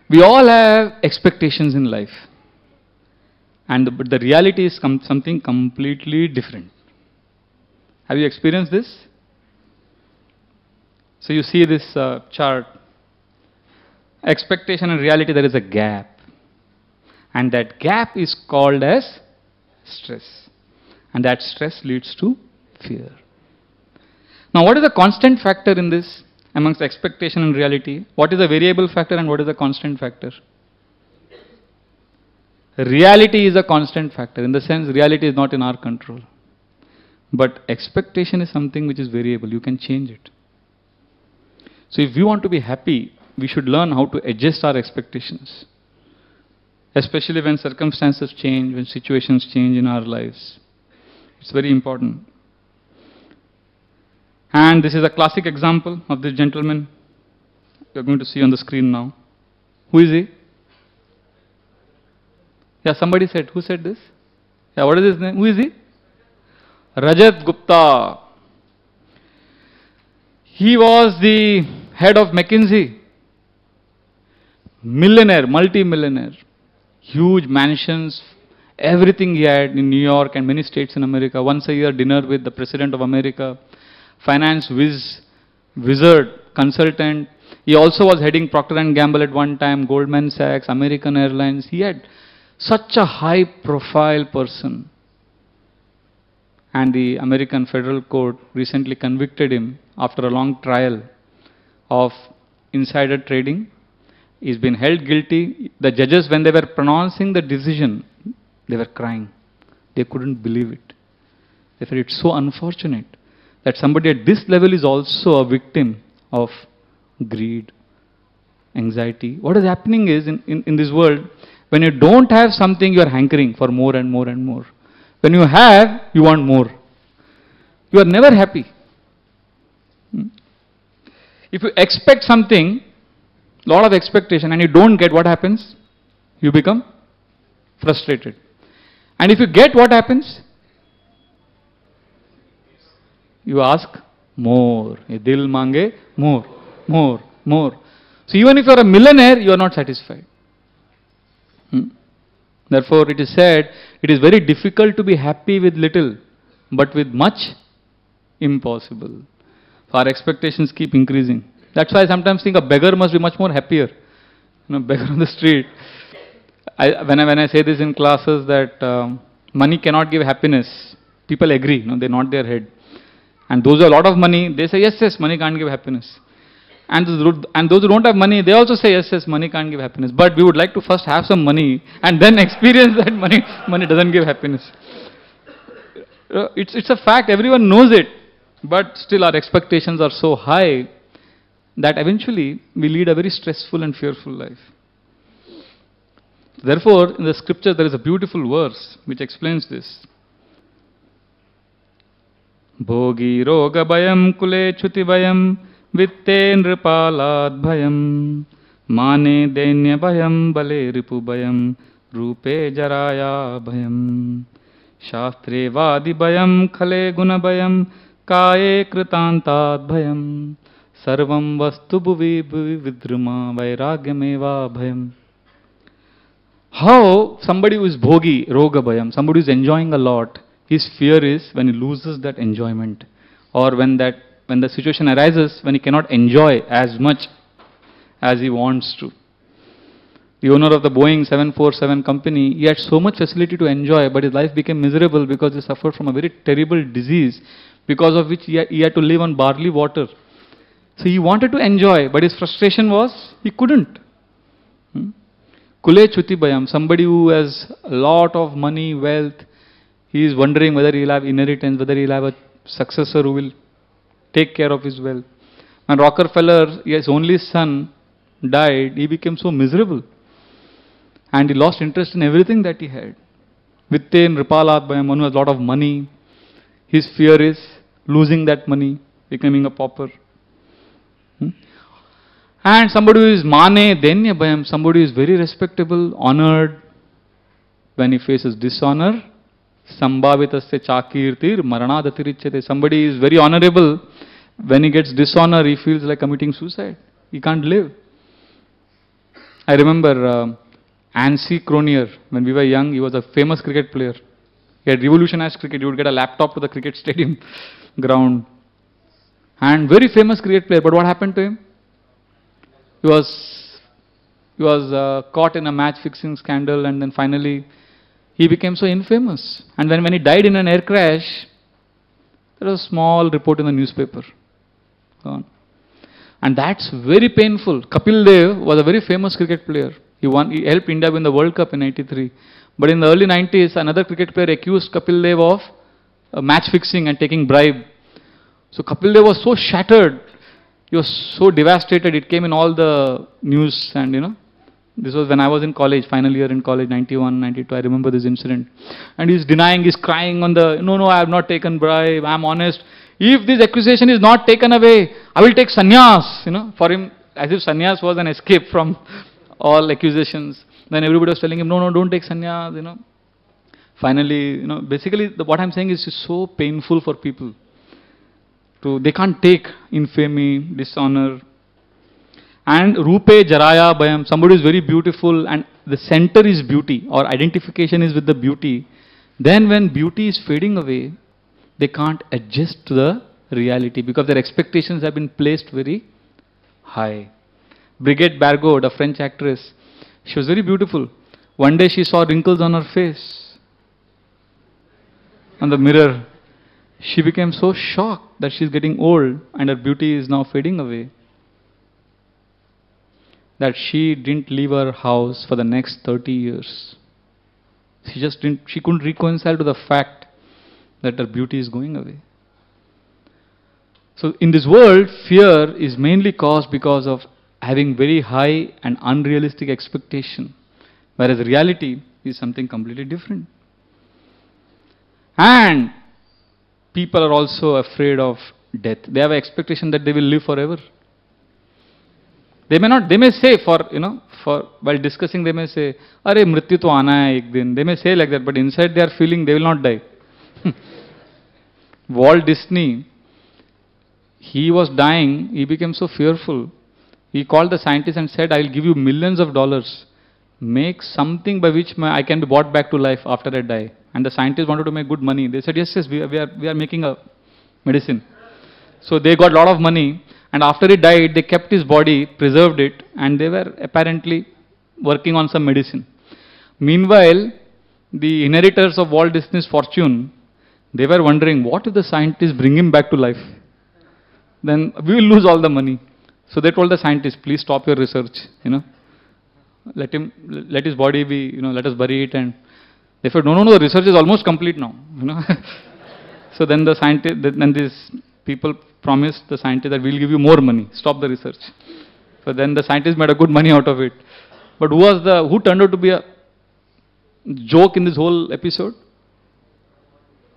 We all have expectations in life, but the reality is something completely different. Have you experienced this? So you see this chart. Expectation and reality, there is a gap. And that gap is called as stress. And that stress leads to fear. Now, what is the constant factor in this amongst expectation and reality? What is the variable factor and what is the constant factor? Reality is a constant factor. In the sense, reality is not in our control. But expectation is something which is variable. You can change it. So if we want to be happy, we should learn how to adjust our expectations. Especially when circumstances change, when situations change in our lives. It's very important. And this is a classic example of this gentleman. You're going to see on the screen now. Who is he? Yeah, somebody said. Who said this? Yeah, what is his name? Who is he? Rajat Gupta. He was the head of McKinsey. Millionaire, multi-millionaire. Huge mansions, Everything he had in New York and many states in America. Once a year dinner with the President of America. Finance wizard, consultant. He also was heading Procter & Gamble at one time, Goldman Sachs, American Airlines. He had such a high profile person. And the American Federal Court recently convicted him after a long trial of insider trading. He's been held guilty. The judges, when they were pronouncing the decision, they were crying. They couldn't believe it. They said it's so unfortunate that somebody at this level is also a victim of greed, anxiety. What is happening is, in this world, when you don't have something, you are hankering for more and more and more. When you have, you want more. You are never happy. If you expect something, lot of expectation, and you don't get, what happens? You become frustrated. And if you get, what happens? You ask more. Ye dil mange more, more, more. So even if you are a millionaire, you are not satisfied. Therefore, it is said, it is very difficult to be happy with little, but with much, impossible. So our expectations keep increasing. That's why I sometimes think a beggar must be much more happier. Beggar on the street. When I say this in classes that money cannot give happiness, people agree. They nod their head. And those who have a lot of money, they say, yes, yes, money can't give happiness. And those who don't have money, they also say, yes, yes, money can't give happiness. But we would like to first have some money and then experience that money doesn't give happiness. It's a fact, everyone knows it. But still our expectations are so high that eventually we lead a very stressful and fearful life. Therefore, in the scripture there is a beautiful verse which explains this. Bhogi roga bayam kule chuti bayam vitte nripalad bayam mane denya bayam bale ripu bayam rupe jaraya bayam shastre vadi bayam khale guna bayam kaye kritantad bayam sarvam vastu bhuvi vidruma vairagyameva bayam. How somebody who is bhogi, roga bayam, somebody who is enjoying a lot, his fear is when he loses that enjoyment, or when the situation arises when he cannot enjoy as much as he wants to. The owner of the Boeing 747 company, he had so much facility to enjoy, but his life became miserable because he suffered from a very terrible disease, because of which he had to live on barley water. So he wanted to enjoy, but his frustration was he couldn't. Kule chuti bayam, somebody who has a lot of money, wealth, he is wondering whether he will have inheritance, whether he will have a successor who will take care of his wealth. When Rockefeller, his only son, died, he became so miserable. And he lost interest in everything that he had. Vitte nripalat bayam, one who has a lot of money, his fear is losing that money, becoming a pauper. And somebody who is mane denya bayam, somebody who is very respectable, honored, when he faces dishonor, sambhavitasya chakirtir maranadatirichyate. Somebody is very honorable, when he gets dishonor, he feels like committing suicide. He can't live. I remember Ansi Cronier, when we were young, he was a famous cricket player. He had revolutionized cricket. He would get a laptop to the cricket stadium ground. And very famous cricket player. But what happened to him? He was caught in a match-fixing scandal, and then finally he became so infamous. And when he died in an air crash, there was a small report in the newspaper. Gone. And that's very painful. Kapil Dev was a very famous cricket player. He helped India win the World Cup in '93. But in the early 90s, another cricket player accused Kapil Dev of match-fixing and taking bribe. So Kapil Dev was so shattered. He was so devastated, it came in all the news, and this was when I was in college, final year in college, 91, 92, I remember this incident. And he's denying, he's crying on the, no, I have not taken bribe, I'm honest. If this accusation is not taken away, I will take sannyas, for him, as if sannyas was an escape from all accusations. Then everybody was telling him, no, don't take sannyas, Finally, basically what I'm saying is so painful for people. They can't take infamy, dishonor. And Rupe Jaraya Bhayam, somebody is very beautiful and the center is beauty, or identification is with the beauty. Then when beauty is fading away, they can't adjust to the reality because their expectations have been placed very high. Brigitte Bardot, a French actress, she was very beautiful. One day she saw wrinkles on her face, on the mirror. She became so shocked that she's getting old and her beauty is now fading away, that she didn't leave her house for the next 30 years. She couldn't reconcile to the fact that her beauty is going away. So in this world, fear is mainly caused because of having very high and unrealistic expectation, whereas reality is something completely different. And people are also afraid of death. They have an expectation that they will live forever. They may say while discussing, they may say, "Are mrityu to aana hai ek din." They may say like that, but inside they are feeling they will not die. Walt Disney, he was dying, he became so fearful. He called the scientists and said, "I will give you millions of dollars. Make something by which I can be brought back to life after I die." And the scientists wanted to make good money. They said, yes, we are making a medicine. So they got a lot of money, and after he died, they kept his body, preserved it, and they were apparently working on some medicine. Meanwhile, the inheritors of Walt Disney's fortune, they were wondering, what if the scientists bring him back to life? Then we will lose all the money. So they told the scientists, please stop your research, let his body be, let us bury it. And they said, no, the research is almost complete now, So then the scientist, then these people promised the scientist that we'll give you more money, stop the research. So then the scientists made a good money out of it. But who turned out to be a joke in this whole episode?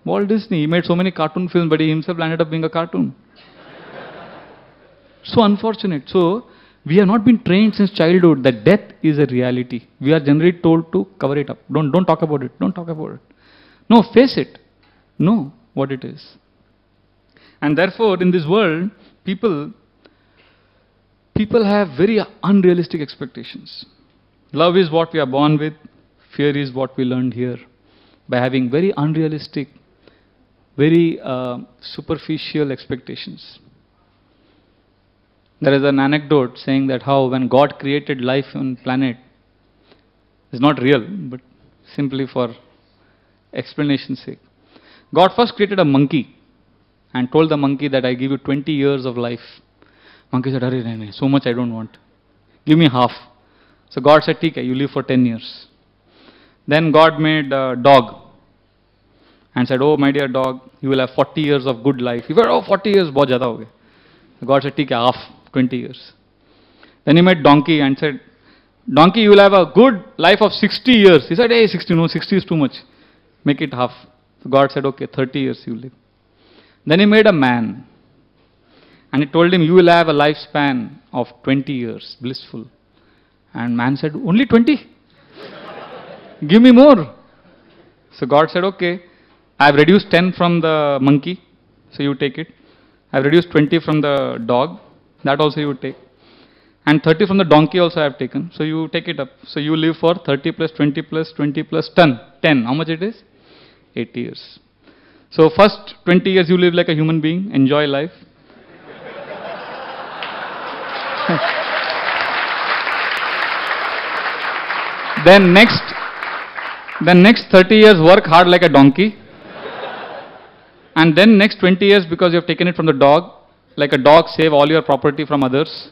Walt Disney. He made so many cartoon films, but he himself ended up being a cartoon. So unfortunate. So we have not been trained since childhood that death is a reality. We are generally told to cover it up. Don't talk about it. Don't talk about it. No, face it. Know what it is. And therefore, in this world, people have very unrealistic expectations. Love is what we are born with. Fear is what we learned here. By having very unrealistic, very superficial expectations. There is an anecdote saying that how when God created life on planet, it's not real, but simply for explanation's sake. God first created a monkey and told the monkey that I give you 20 years of life. Monkey said, "Arey, so much I don't want. Give me half." So God said, "Okay, you live for 10 years. Then God made a dog and said, "Oh, my dear dog, you will have 40 years of good life." He said, "Oh, 40 years, bahut zyada ho gaya." God said, "Okay, half, 20 years. Then he made donkey and said, "Donkey, you will have a good life of 60 years. He said, "Hey, 60, no, 60 is too much. Make it half." So God said, "Okay, 30 years you live." Then he made a man and he told him, "You will have a lifespan of 20 years, blissful." And man said, "Only 20? Give me more." So God said, "Okay, I have reduced 10 from the monkey, so you take it. I have reduced 20 from the dog, that also you take. And 30 from the donkey also I have taken, so you take it up. So you live for 30 plus 20 plus 20 plus 10. How much it is? 80 years. So first 20 years you live like a human being, enjoy life. Then next 30 years work hard like a donkey. And then next 20 years, because you have taken it from the dog, like a dog, save all your property from others.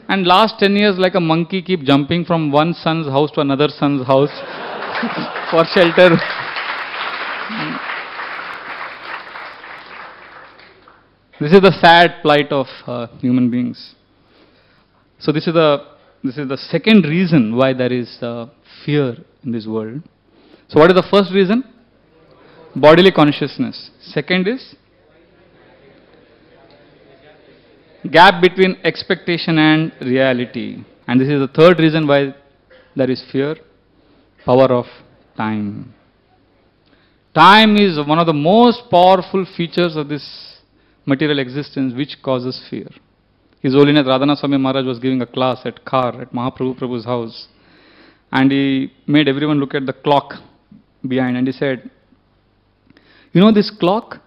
And last 10 years, like a monkey, keep jumping from one son's house to another son's house for shelter. This is the sad plight of human beings. So this is the second reason why there is fear in this world. So what is the first reason? Bodily consciousness. Second is gap between expectation and reality. And this is the third reason why there is fear. Power of time. Time is one of the most powerful features of this material existence which causes fear. His Holiness Radhanath Swami Maharaj was giving a class at Khar, at Mahaprabhu Prabhu's house. And he made everyone look at the clock behind, and he said, you know this clock?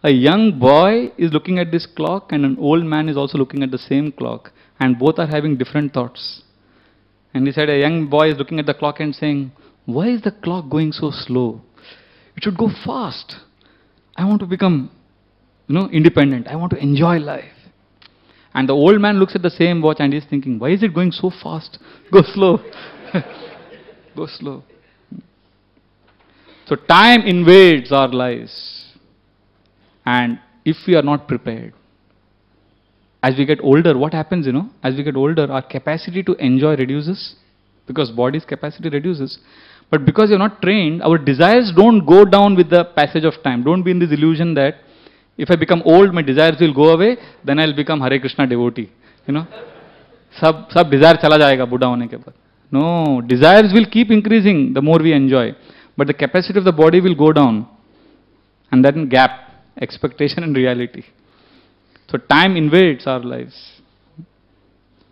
A young boy is looking at this clock and an old man is also looking at the same clock, and both are having different thoughts. And he said a young boy is looking at the clock and saying, why is the clock going so slow? It should go fast. I want to become, independent. I want to enjoy life. And the old man looks at the same watch and is thinking, why is it going so fast? Go slow. Go slow. So time invades our lives. And if we are not prepared, as we get older, what happens, as we get older, our capacity to enjoy reduces, because body's capacity reduces. But because you're not trained, our desires don't go down with the passage of time. Don't be in this illusion that if I become old, my desires will go away, then I'll become Hare Krishna devotee. Sab desire chala jayega buddha hone ke baad. No, desires will keep increasing the more we enjoy. But the capacity of the body will go down. And then gap. Expectation and reality. So time invades our lives.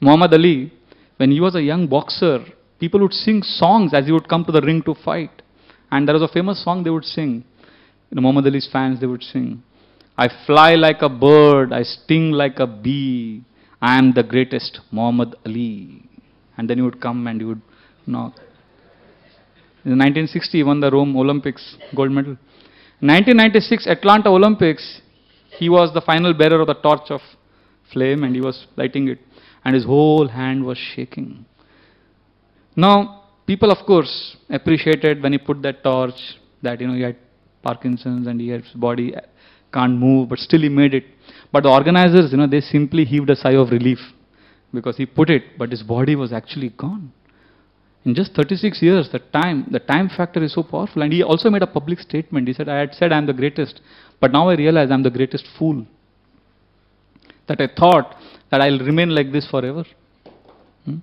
Muhammad Ali, when he was a young boxer, people would sing songs as he would come to the ring to fight. And there was a famous song they would sing. Muhammad Ali's fans, they would sing, I fly like a bird, I sting like a bee, I am the greatest Muhammad Ali. And then he would come and he would knock. In 1960, he won the Rome Olympics gold medal. 1996 Atlanta Olympics, he was the final bearer of the torch of flame and he was lighting it. And his whole hand was shaking. Now, people of course appreciated when he put that torch, that he had Parkinson's and his body can't move, but still he made it. But the organizers, they simply heaved a sigh of relief because he put it, but his body was actually gone. In just 36 years, the time factor is so powerful. And he also made a public statement. He said, I had said I am the greatest, but now I realize I am the greatest fool. That I thought that I will remain like this forever. And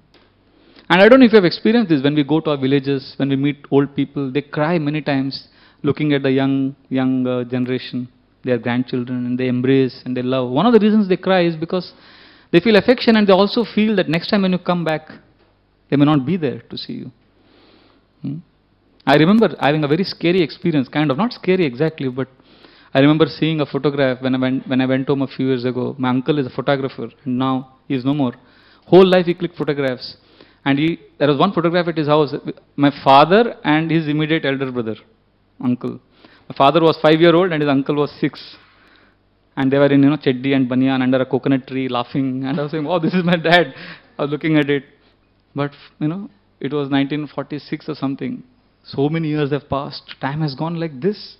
I don't know if you have experienced this. When we go to our villages, when we meet old people, they cry many times looking at the young generation, their grandchildren, and they embrace and they love. One of the reasons they cry is because they feel affection, and they also feel that next time when you come back, they may not be there to see you. I remember having a very scary experience, kind of, not scary exactly, but I remember seeing a photograph when I went home a few years ago. My uncle is a photographer, and now he is no more. Whole life he clicked photographs. And there was one photograph at his house, my father and his immediate elder brother, uncle. My father was 5-year-old and his uncle was 6. And they were in, cheddi and banyan under a coconut tree laughing. And I was saying, oh, this is my dad. I was looking at it. But, it was 1946 or something. So many years have passed. Time has gone like this.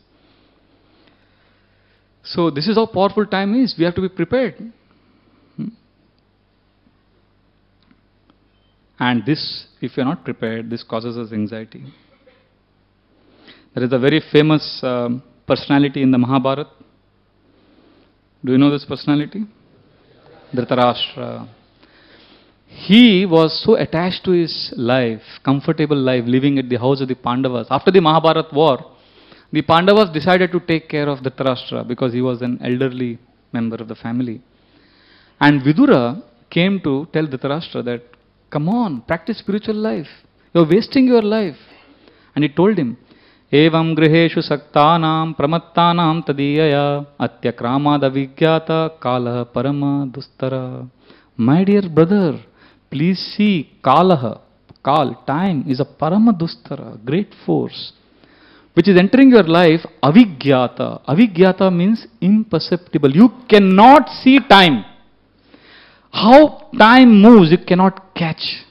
So this is how powerful time is. We have to be prepared. And this, if you are not prepared, this causes us anxiety. There is a very famous personality in the Mahabharata. Do you know this personality? Dhritarashtra. He was so attached to his life, comfortable life, living at the house of the Pandavas. After the Mahabharata war, the Pandavas decided to take care of Dhritarashtra because he was an elderly member of the family. And Vidura came to tell Dhritarashtra that, come on, practice spiritual life. You're wasting your life. And he told him, Evam griheshu saktanam pramattanam tadiyaya atyakramada vigyata kalaha parama dustara. My dear brother, please see kalaha, time is a parama dustara, great force, which is entering your life, avigyata. Avigyata means imperceptible. You cannot see time. How time moves, you cannot catch.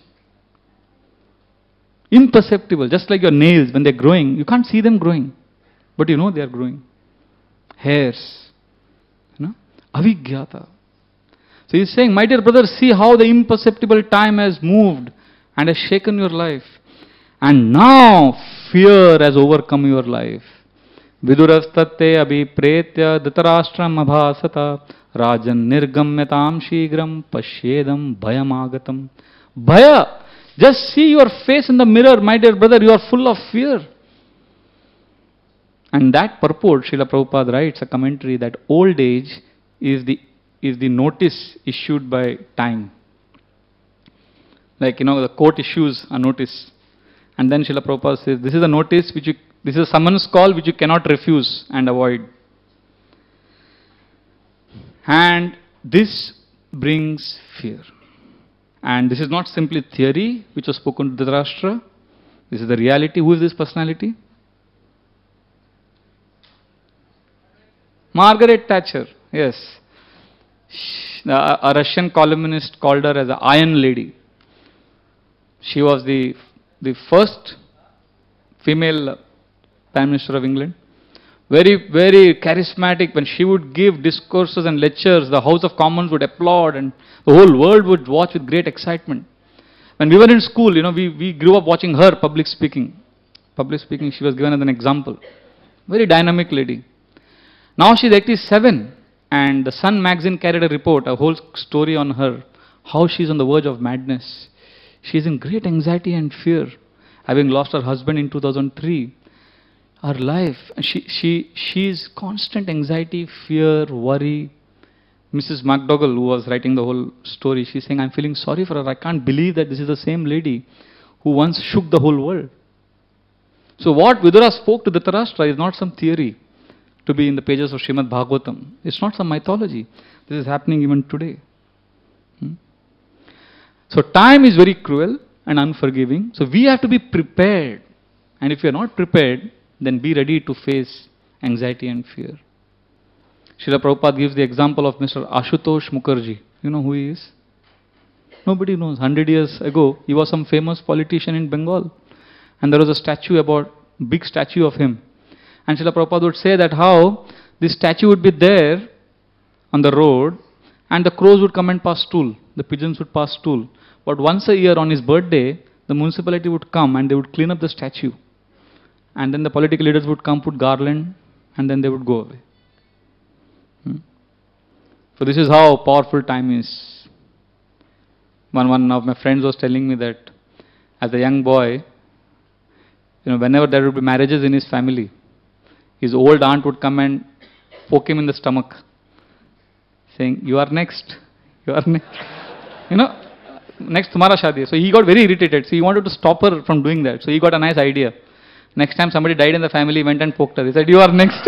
Imperceptible, just like your nails, when they're growing, you can't see them growing, but you know they are growing. Hairs, avigyata. So he's saying, my dear brother, see how the imperceptible time has moved and has shaken your life. And now fear has overcome your life. Vidurastatte abhipretya dhitarashram abhasata rajan nirgamyatam shigram pashyedam bhayamagatam. Bhaya! Just see your face in the mirror, my dear brother, you are full of fear. And that purport, Srila Prabhupada writes a commentary that old age is the is the notice issued by time. Like, the court issues a notice. And then Srila Prabhupada says, this is a notice this is a summons call which you cannot refuse and avoid. And this brings fear. And this is not simply theory which was spoken to Dhritarashtra. This is the reality. Who is this personality? Margaret Thatcher. Yes. A Russian columnist called her as the Iron Lady. She was the first female Prime Minister of England. Very, very charismatic. When she would give discourses and lectures, the House of Commons would applaud and the whole world would watch with great excitement. When we were in school, we grew up watching her public speaking. Public speaking, she was given as an example. Very dynamic lady. Now she's 87, and the Sun magazine carried a report, a whole story on her, how she's on the verge of madness. She's in great anxiety and fear, having lost her husband in 2003. Her life, she's constant anxiety, fear, worry. Mrs. McDougall, who was writing the whole story, she's saying, I'm feeling sorry for her. I can't believe that this is the same lady who once shook the whole world. So what Vidura spoke to Dhritarashtra is not some theory to be in the pages of Srimad Bhagavatam. It's not some mythology. This is happening even today. So time is very cruel and unforgiving. So we have to be prepared. And if we are not prepared, then be ready to face anxiety and fear. Srila Prabhupada gives the example of Mr. Ashutosh Mukherjee. You know who he is? Nobody knows. 100 years ago, he was some famous politician in Bengal. And there was a big statue of him. And Srila Prabhupada would say that how this statue would be there on the road and the crows would come and pass stool. The pigeons would pass stool. But once a year on his birthday, the municipality would come and they would clean up the statue. And then the political leaders would come, put garland, and then they would go away. So this is how powerful time is. One of my friends was telling me that as a young boy, whenever there would be marriages in his family, his old aunt would come and poke him in the stomach, saying, you are next. You are next. Next tumhara shadi. So he got very irritated. So he wanted to stop her from doing that. So he got a nice idea. Next time somebody died in the family, he went and poked her. He said, you are next.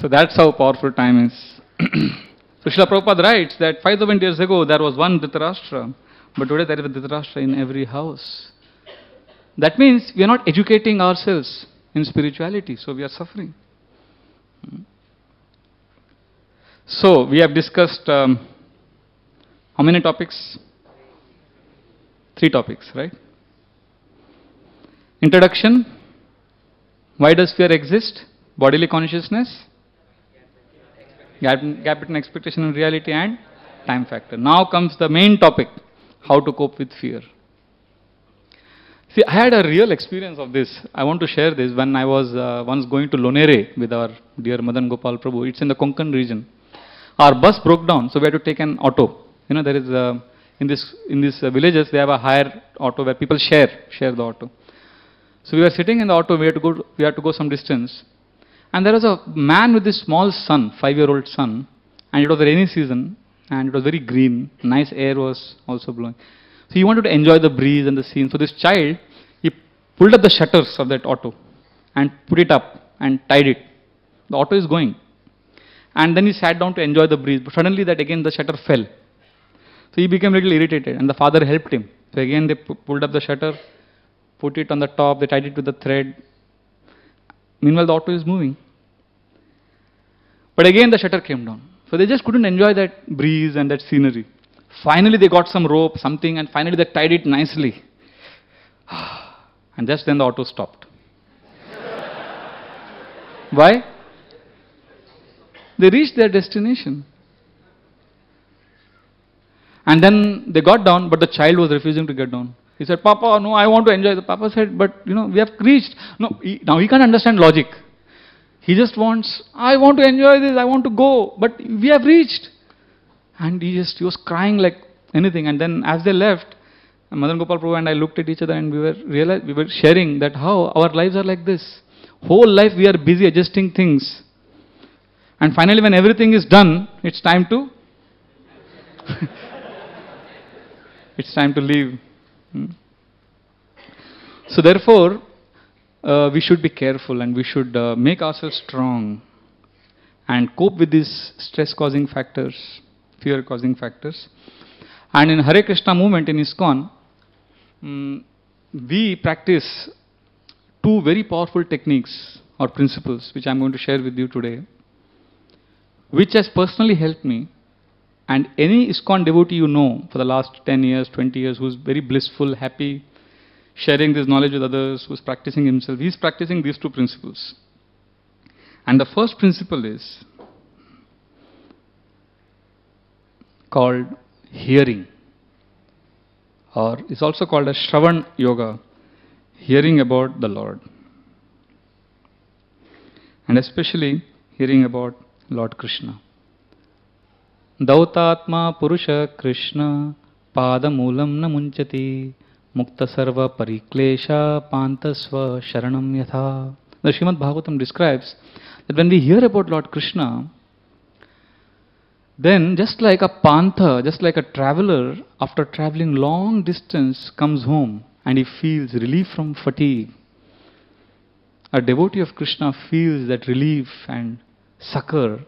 So that's how powerful time is. So Srila Prabhupada writes that 5,000 years ago there was one Dhritarashtra, but today there is a Dhritarashtra in every house. That means we are not educating ourselves in spirituality, so we are suffering. So we have discussed how many topics? 3 topics, right? Introduction. Why does fear exist? Bodily consciousness. Gap between expectation and reality, and time factor. Now comes the main topic, how to cope with fear. See, I had a real experience of this. I want to share this when I was once going to Lonere with our dear Madan Gopal Prabhu. It's in the Konkan region. Our bus broke down, so we had to take an auto. There is in these villages they have a hire auto where people share the auto. So we were sitting in the auto. We had to go some distance. And there was a man with this small son, 5-year-old son, and it was the rainy season, and it was very green, nice air was also blowing. So he wanted to enjoy the breeze and the scene. So this child, he pulled up the shutters of that auto, and put it up, and tied it. The auto is going. And then he sat down to enjoy the breeze, but suddenly the shutter fell. So he became a little irritated, and the father helped him. So again they pulled up the shutter, put it on the top, they tied it with the thread. Meanwhile, the auto is moving. But again, the shutter came down. So they just couldn't enjoy that breeze and that scenery. Finally, they got some rope, something, and finally they tied it nicely. And just then the auto stopped. Why? They reached their destination. And then they got down, but the child was refusing to get down. He said, Papa, no, I want to enjoy. The Papa said, but we have reached. No, now he can't understand logic. He just wants, I want to enjoy this, I want to go, but we have reached. And he was crying like anything. And then as they left, And Madan Gopal Prabhu and I looked at each other and we were sharing that how our lives are like this. Whole life we are busy adjusting things. And finally when everything is done, it's time to it's time to leave. So therefore, we should be careful and we should make ourselves strong and cope with these stress-causing factors, fear-causing factors. And in Hare Krishna movement in ISKCON, we practice two very powerful techniques or principles which I am going to share with you today, which has personally helped me. And any ISKCON devotee you know for the last 10 years, 20 years, who's very blissful, happy, sharing this knowledge with others, who's practicing himself, he's practicing these two principles. And the first principle is called hearing, or is also called as Shravan Yoga, hearing about the Lord. And especially hearing about Lord Krishna. Dautatma Purusha Krishna Padamulam na munchati Mukta Sarva Pariklesha Pantasva Sharanam Yatha. The Srimad Bhagavatam describes that when we hear about Lord Krishna, then just like a pantha, just like a traveler after traveling long distance comes home and he feels relief from fatigue, a devotee of Krishna feels that relief and succor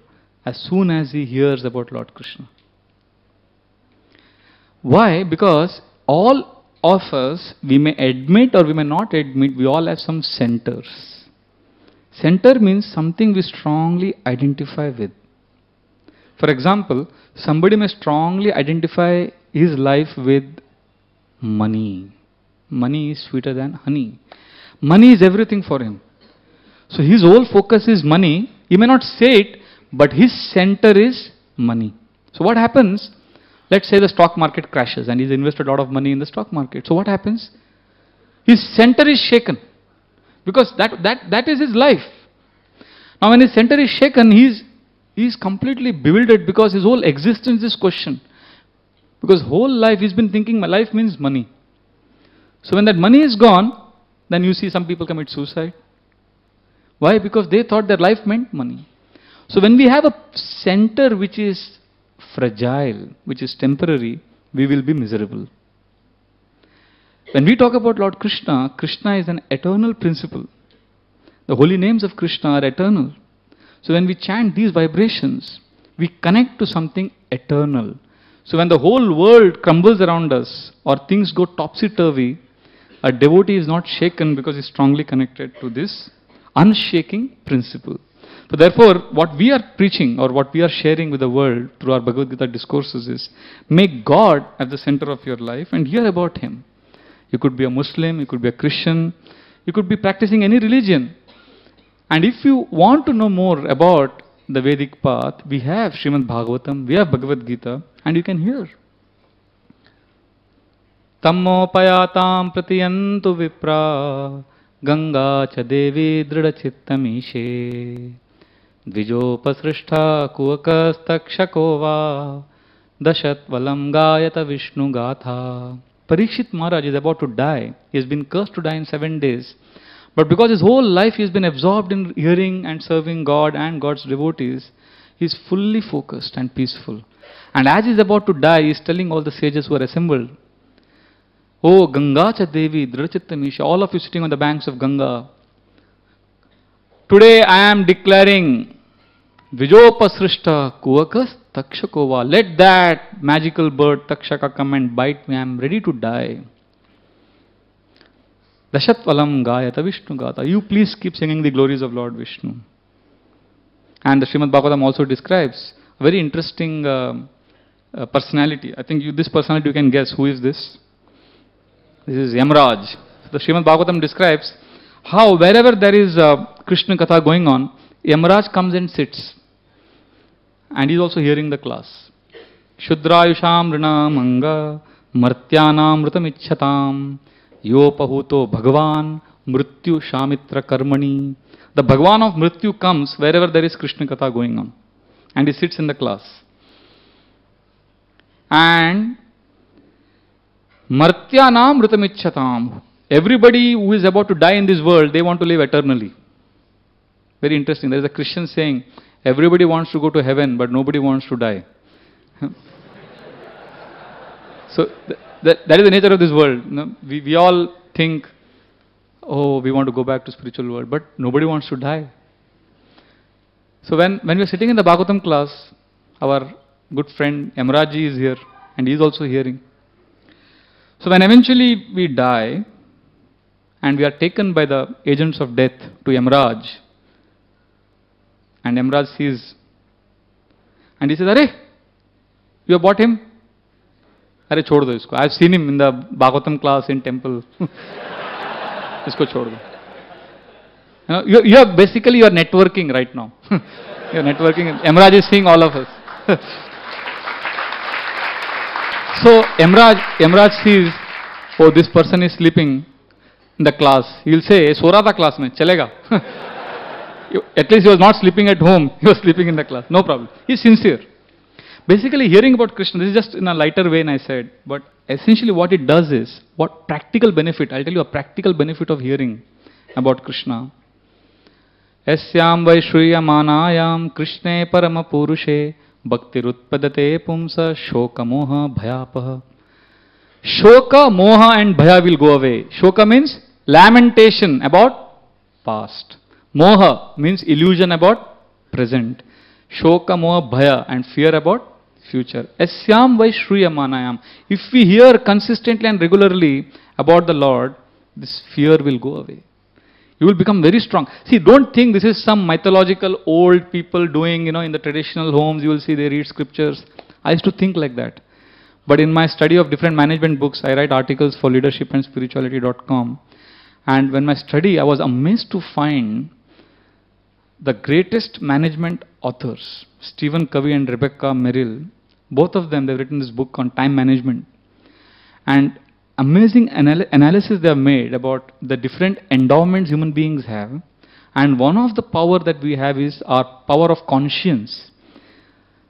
as soon as he hears about Lord Krishna. Why? Because all of us, we may admit or we may not admit, we all have some centers. Center means something we strongly identify with. For example, somebody may strongly identify his life with money. Money is sweeter than honey. Money is everything for him. So his whole focus is money. He may not say it, but his center is money. So what happens? Let's say the stock market crashes and he's invested a lot of money in the stock market. So what happens? His center is shaken because that is his life. Now when his center is shaken, he's completely bewildered because his whole existence is questioned. Because whole life he's been thinking my life means money. So when that money is gone, then you see some people commit suicide. Why? Because they thought their life meant money. So when we have a center which is fragile, which is temporary, we will be miserable. When we talk about Lord Krishna, Krishna is an eternal principle. The holy names of Krishna are eternal. So when we chant these vibrations, we connect to something eternal. So when the whole world crumbles around us or things go topsy-turvy, a devotee is not shaken because he is strongly connected to this unshaking principle. So therefore, what we are preaching or what we are sharing with the world through our Bhagavad Gita discourses is, make God at the center of your life and hear about Him. You could be a Muslim, you could be a Christian, you could be practicing any religion. And if you want to know more about the Vedic path, we have Srimad Bhagavatam, we have Bhagavad Gita, and you can hear. Tammo payatam pratiyantu vipra Ganga cha devi dridachitamishe Dvijopasrishta kuvakastakshakova Dashatvalam gayata Vishnu gatha. Parikshit Maharaj is about to die. He has been cursed to die in 7 days. But because his whole life he has been absorbed in hearing and serving God and God's devotees, he is fully focused and peaceful. And as he is about to die, he is telling all the sages who are assembled, Oh Ganga cha Devi Dridachitamisha, all of you sitting on the banks of Ganga, today I am declaring Vijopasrishta Kuvakas Takshakova. Let that magical bird Takshaka come and bite me. I am ready to die. Dashatvalam Gayata Vishnu Gata. You please keep singing the glories of Lord Vishnu. And the Srimad Bhagavatam also describes a very interesting personality. I think this personality you can guess who is this. This is Yamraj. The Srimad Bhagavatam describes how wherever there is Krishna Katha going on, Yamraj comes and sits. And he is also hearing the class. Shudrayusham Rinamanga Martyanam Mritamichhatam Yopahuto Bhagavan Mrityu Shamitra Karmani. The Bhagavan of Mrityu comes wherever there is Krishna Katha going on. And he sits in the class. And Martyanam Mritamichchatam. Everybody who is about to die in this world, they want to live eternally. Very interesting. There is a Christian saying, everybody wants to go to heaven, but nobody wants to die. So that is the nature of this world. You know, we all think, oh, we want to go back to spiritual world, but nobody wants to die. So when we are sitting in the Bhagavatam class, our good friend Yamraji is here, and he is also hearing. So when eventually we die, and we are taken by the agents of death to Yamraj, and Yamraj sees, and he says, "Arey, you have bought him? Arey, chhod do isko. I have seen him in the Bhagavatam class in temple. Isko chhod do." You are basically you are networking right now. You are networking. Yamraj is seeing all of us. So Yamraj sees, oh, this person is sleeping in the class. He will say, "So raha tha class mein, chalega." At least he was not sleeping at home. He was sleeping in the class. No problem. He is sincere. Basically, hearing about Krishna, this is just in a lighter vein I said, but essentially what it does is, what practical benefit, I'll tell you a practical benefit of hearing about Krishna. Yasyam vaishruyamanayam Krishne parama purushe bhaktirutpadate pumsa shoka moha bhayapaha. Shoka, moha and bhaya will go away. Shoka means lamentation about past. Moha means illusion about present. Shoka, moha, bhaya and fear about future. Yasyam vaishruyamanayam. If we hear consistently and regularly about the Lord, this fear will go away. You will become very strong. See, don't think this is some mythological old people doing, in the traditional homes, you will see they read scriptures. I used to think like that. But in my study of different management books, I write articles for leadership and spirituality.com. And when I study, I was amazed to find the greatest management authors, Stephen Covey and Rebecca Merrill, both of them, they've written this book on time management. And amazing analysis they have made about the different endowments human beings have. And one of the power that we have is our power of conscience.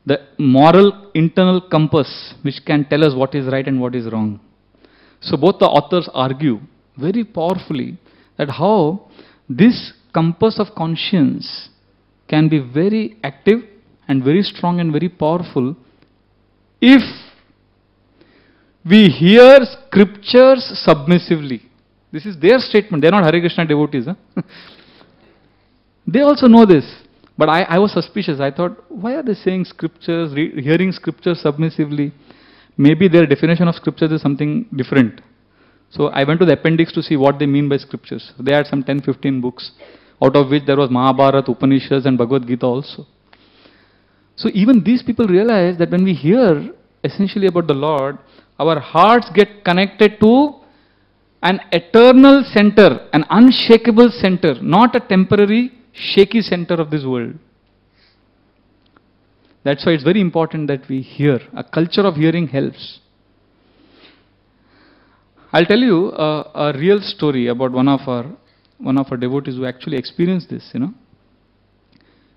The moral internal compass which can tell us what is right and what is wrong. So both the authors argue very powerfully that how this compass of conscience can be very active and very strong and very powerful if we hear scriptures submissively. This is their statement. They are not Hare Krishna devotees. Huh? They also know this. But I was suspicious. I thought, why are they saying scriptures, hearing scriptures submissively? Maybe their definition of scriptures is something different. So I went to the appendix to see what they mean by scriptures. They had some 10-15 books, out of which there was Mahabharata, Upanishads and Bhagavad Gita also. So even these people realize that when we hear essentially about the Lord, our hearts get connected to an eternal center, an unshakable center, not a temporary shaky center of this world. That's why it's very important that we hear. A culture of hearing helps. I'll tell you a real story about one of our devotees who actually experienced this,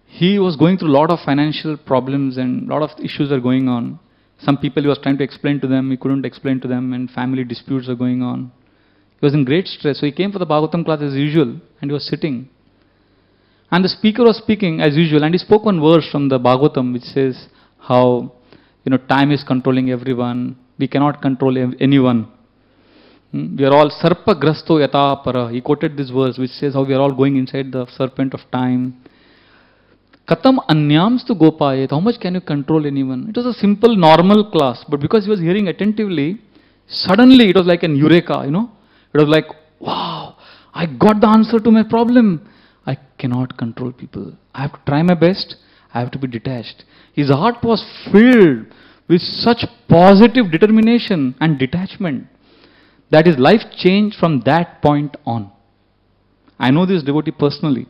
He was going through a lot of financial problems and a lot of issues are going on. Some people he was trying to explain to them, he couldn't explain to them, and family disputes are going on. He was in great stress. So he came for the Bhagavatam class as usual, and he was sitting. And the speaker was speaking as usual, and he spoke one verse from the Bhagavatam which says how, time is controlling everyone. We cannot control anyone. We are all sarpa grasto yata para. He quoted this verse which says how we are all going inside the serpent of time. Katam anyams tu gopayet. How much can you control anyone? It was a simple, normal class, but because he was hearing attentively, suddenly it was like an eureka, It was like, wow, I got the answer to my problem. I cannot control people. I have to try my best. I have to be detached. His heart was filled with such positive determination and detachment that his life changed from that point on. I know this devotee personally.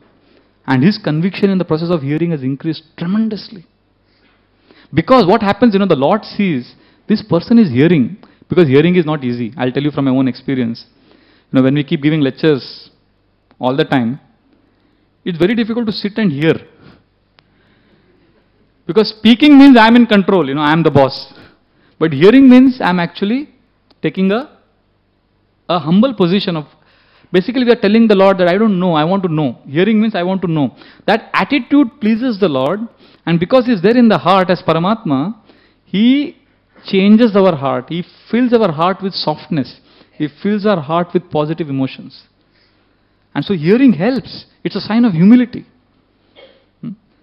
And his conviction in the process of hearing has increased tremendously. Because what happens, the Lord sees this person is hearing. Because hearing is not easy. I'll tell you from my own experience. When we keep giving lectures all the time, it's very difficult to sit and hear. Because speaking means I'm in control, I'm the boss. But hearing means I'm actually taking a a humble position of, basically we are telling the Lord that I don't know, I want to know. Hearing means I want to know. That attitude pleases the Lord, and because He is there in the heart as Paramatma, He changes our heart. He fills our heart with softness. He fills our heart with positive emotions. And so hearing helps. It's a sign of humility.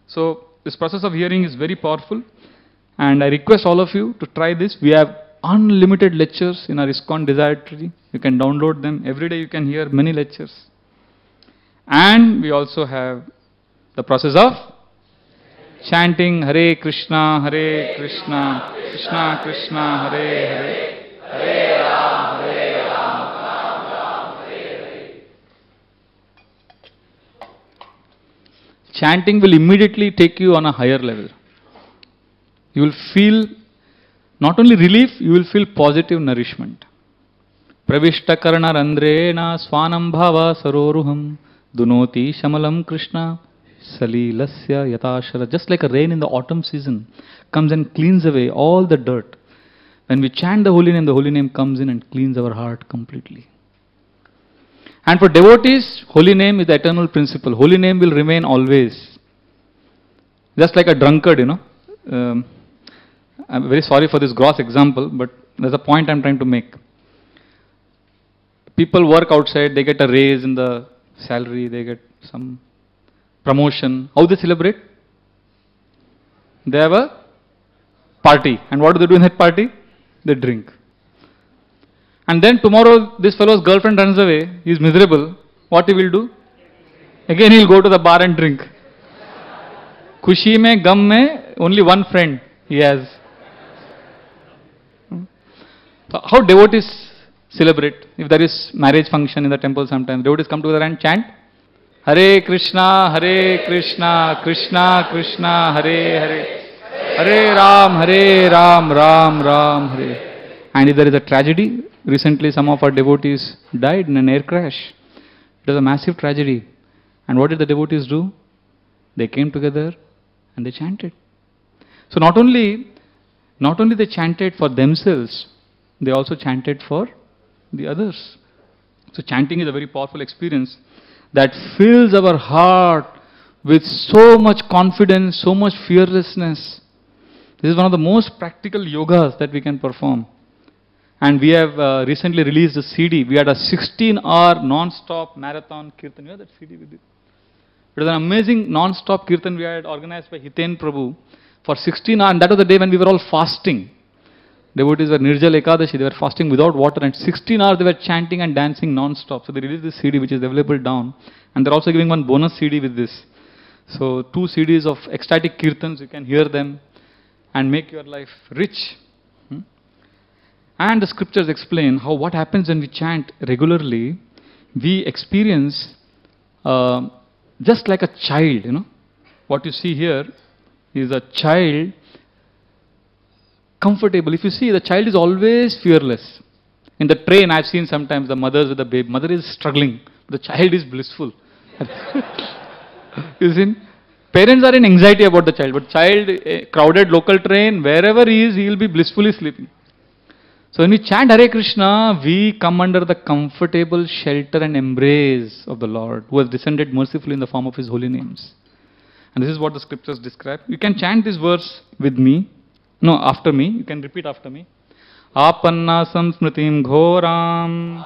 So this process of hearing is very powerful, and I request all of you to try this. We have unlimited lectures in our ISKCON Directory. You can download them. Every day you can hear many lectures. And we also have the process of chanting Hare Krishna, Hare Krishna, Krishna Krishna, Hare Hare, Hare Ram, Hare Ram, Ram Ram, Hare Hare. Chanting will immediately take you on a higher level. You will feel not only relief, you will feel positive nourishment. Pravishta karna randrena swanam bhava saroruham dunoti shamalam Krishna salilasya yatashara. Just like a rain in the autumn season comes and cleans away all the dirt. When we chant the holy name comes in and cleans our heart completely. And for devotees, holy name is the eternal principle. Holy name will remain always. Just like a drunkard, I'm very sorry for this gross example, but there's a point I'm trying to make. People work outside, they get a raise in the salary, they get some promotion. How they celebrate? They have a party. And what do they do in that party? They drink. And then tomorrow this fellow's girlfriend runs away, he's miserable. What he will do? Again he'll go to the bar and drink. Khushi mein, gam mein, only one friend he has. So how devotees celebrate? If there is marriage function in the temple sometimes, devotees come together and chant Hare Krishna, Krishna Krishna, Hare Hare, Hare Ram, Ram Ram, Hare. And if there is a tragedy, recently some of our devotees died in an air crash. It was a massive tragedy. And what did the devotees do? They came together and they chanted. So not only they chanted for themselves, they also chanted for the others. So chanting is a very powerful experience that fills our heart with so much confidence, so much fearlessness. This is one of the most practical yogas that we can perform. And we have recently released a CD. We had a 16-hour non-stop marathon kirtan. You have that CD with you? It was an amazing non-stop kirtan we had organized by Hiten Prabhu for 16 hours. And that was the day when we were all fasting. Devotees were Nirjal Ekadashi. They were fasting without water. And 16 hours they were chanting and dancing non-stop. So they released this CD which is available down. And they're also giving one bonus CD with this. So 2 CDs of ecstatic kirtans. You can hear them and make your life rich. And the scriptures explain how what happens when we chant regularly, we experience just like a child, What you see here is a child comfortable. If you see, the child is always fearless. In the train, I've seen sometimes the mothers with the baby. Mother is struggling. The child is blissful. You see? Parents are in anxiety about the child. But child, crowded local train, wherever he is, he will be blissfully sleeping. So when we chant Hare Krishna, we come under the comfortable shelter and embrace of the Lord, who has descended mercifully in the form of His holy names. And this is what the scriptures describe. You can chant this verse with me. No, after me. You can repeat after me. Apanna samsmritim ghoram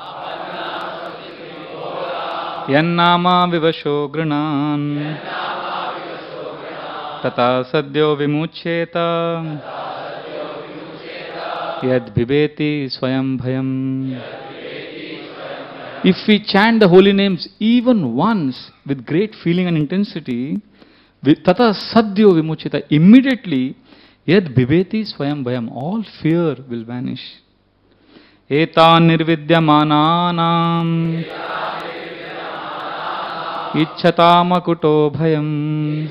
yannama vivasho grinan tata sadyo vimuccheta yad bhibeti swayam bhayam. If we chant the holy names even once with great feeling and intensity, tata sadyo vimuccheta, immediately yad bhibeti swayam bhayam, all fear will vanish. Etan nirvidyamananam ichchatamakutto bhayam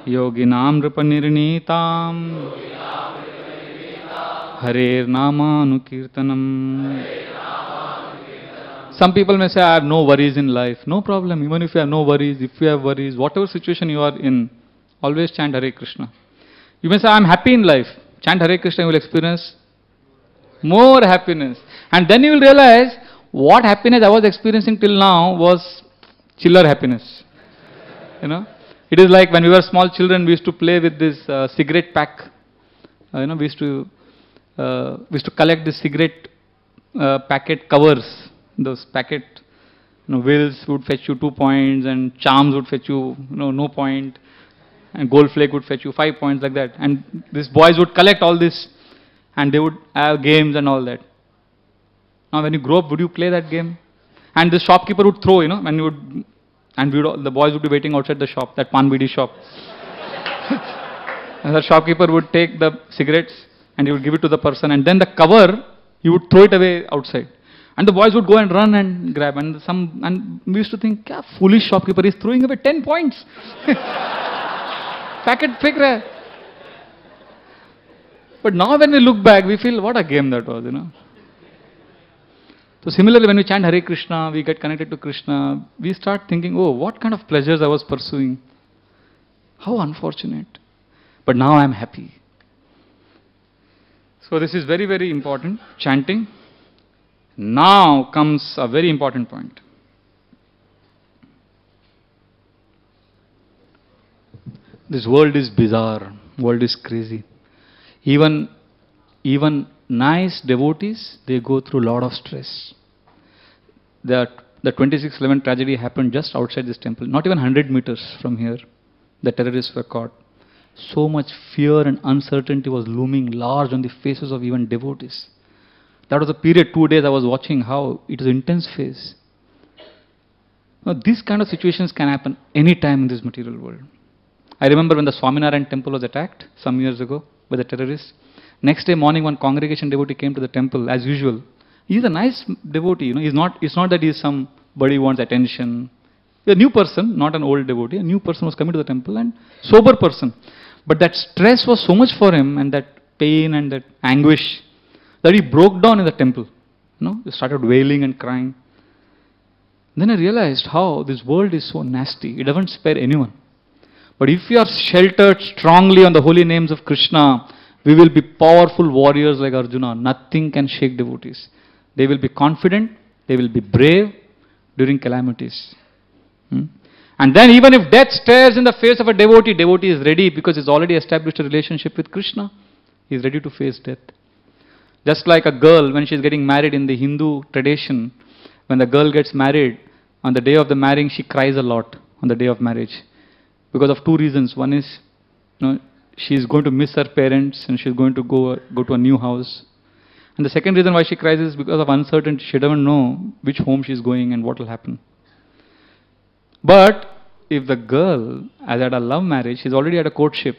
yoginam nripanirnitam Harer Namanukirtanam. Some people may say, I have no worries in life. No problem. Even if you have no worries, if you have worries, whatever situation you are in, always chant Hare Krishna. You may say, I am happy in life. Chant Hare Krishna, you will experience more happiness. And then you will realize what happiness I was experiencing till now was chiller happiness. You know, it is like when we were small children, we used to play with this cigarette pack. We used to collect the cigarette packet covers. Those packet, wheels would fetch you 2 points, and charms would fetch you, no point, and gold flake would fetch you 5 points, like that. And these boys would collect all this, and they would have games and all that. Now, when you grow up, would you play that game? And the shopkeeper would throw, when you would, and the boys would be waiting outside the shop, that pan bidi shop. And the shopkeeper would take the cigarettes and he would give it to the person, and then the cover, he would throw it away outside. And the boys would go and run and grab, and we used to think, kya foolish shopkeeper is throwing away 10 points. Packet fake raha hai. But now when we look back, we feel what a game that was, So similarly, when we chant Hare Krishna, we get connected to Krishna, we start thinking, oh, what kind of pleasures I was pursuing. How unfortunate. But now I am happy. So this is very, very important, chanting. Now comes a very important point. This world is bizarre, world is crazy. Even nice devotees, they go through a lot of stress. The 26/11 tragedy happened just outside this temple, not even 100 meters from here. The terrorists were caught. So much fear and uncertainty was looming large on the faces of even devotees. That was a period, 2 days I was watching how it was an intense phase. Now, these kind of situations can happen any time in this material world. I remember when the Swaminarayan temple was attacked some years ago by the terrorists. Next day morning, one congregation devotee came to the temple as usual. He's a nice devotee, It's not that he's somebody who wants attention. A new person, not an old devotee. A new person was coming to the temple, and sober person. But that stress was so much for him, and that pain and that anguish, that he broke down in the temple. He started wailing and crying. Then I realized how this world is so nasty. It doesn't spare anyone. But if we are sheltered strongly on the holy names of Krishna, we will be powerful warriors like Arjuna. Nothing can shake devotees. They will be confident, they will be brave during calamities. And then even if death stares in the face of a devotee, devotee is ready because he's already established a relationship with Krishna. He's ready to face death. Just like a girl, when she's getting married in the Hindu tradition, when the girl gets married, on the day of the marrying, she cries a lot on the day of marriage. Because of 2 reasons. One is, she's going to miss her parents and she's going to go to a new house. And the second reason why she cries is because of uncertainty. She doesn't know which home she's going and what will happen. But if the girl has had a love marriage, she's already had a courtship.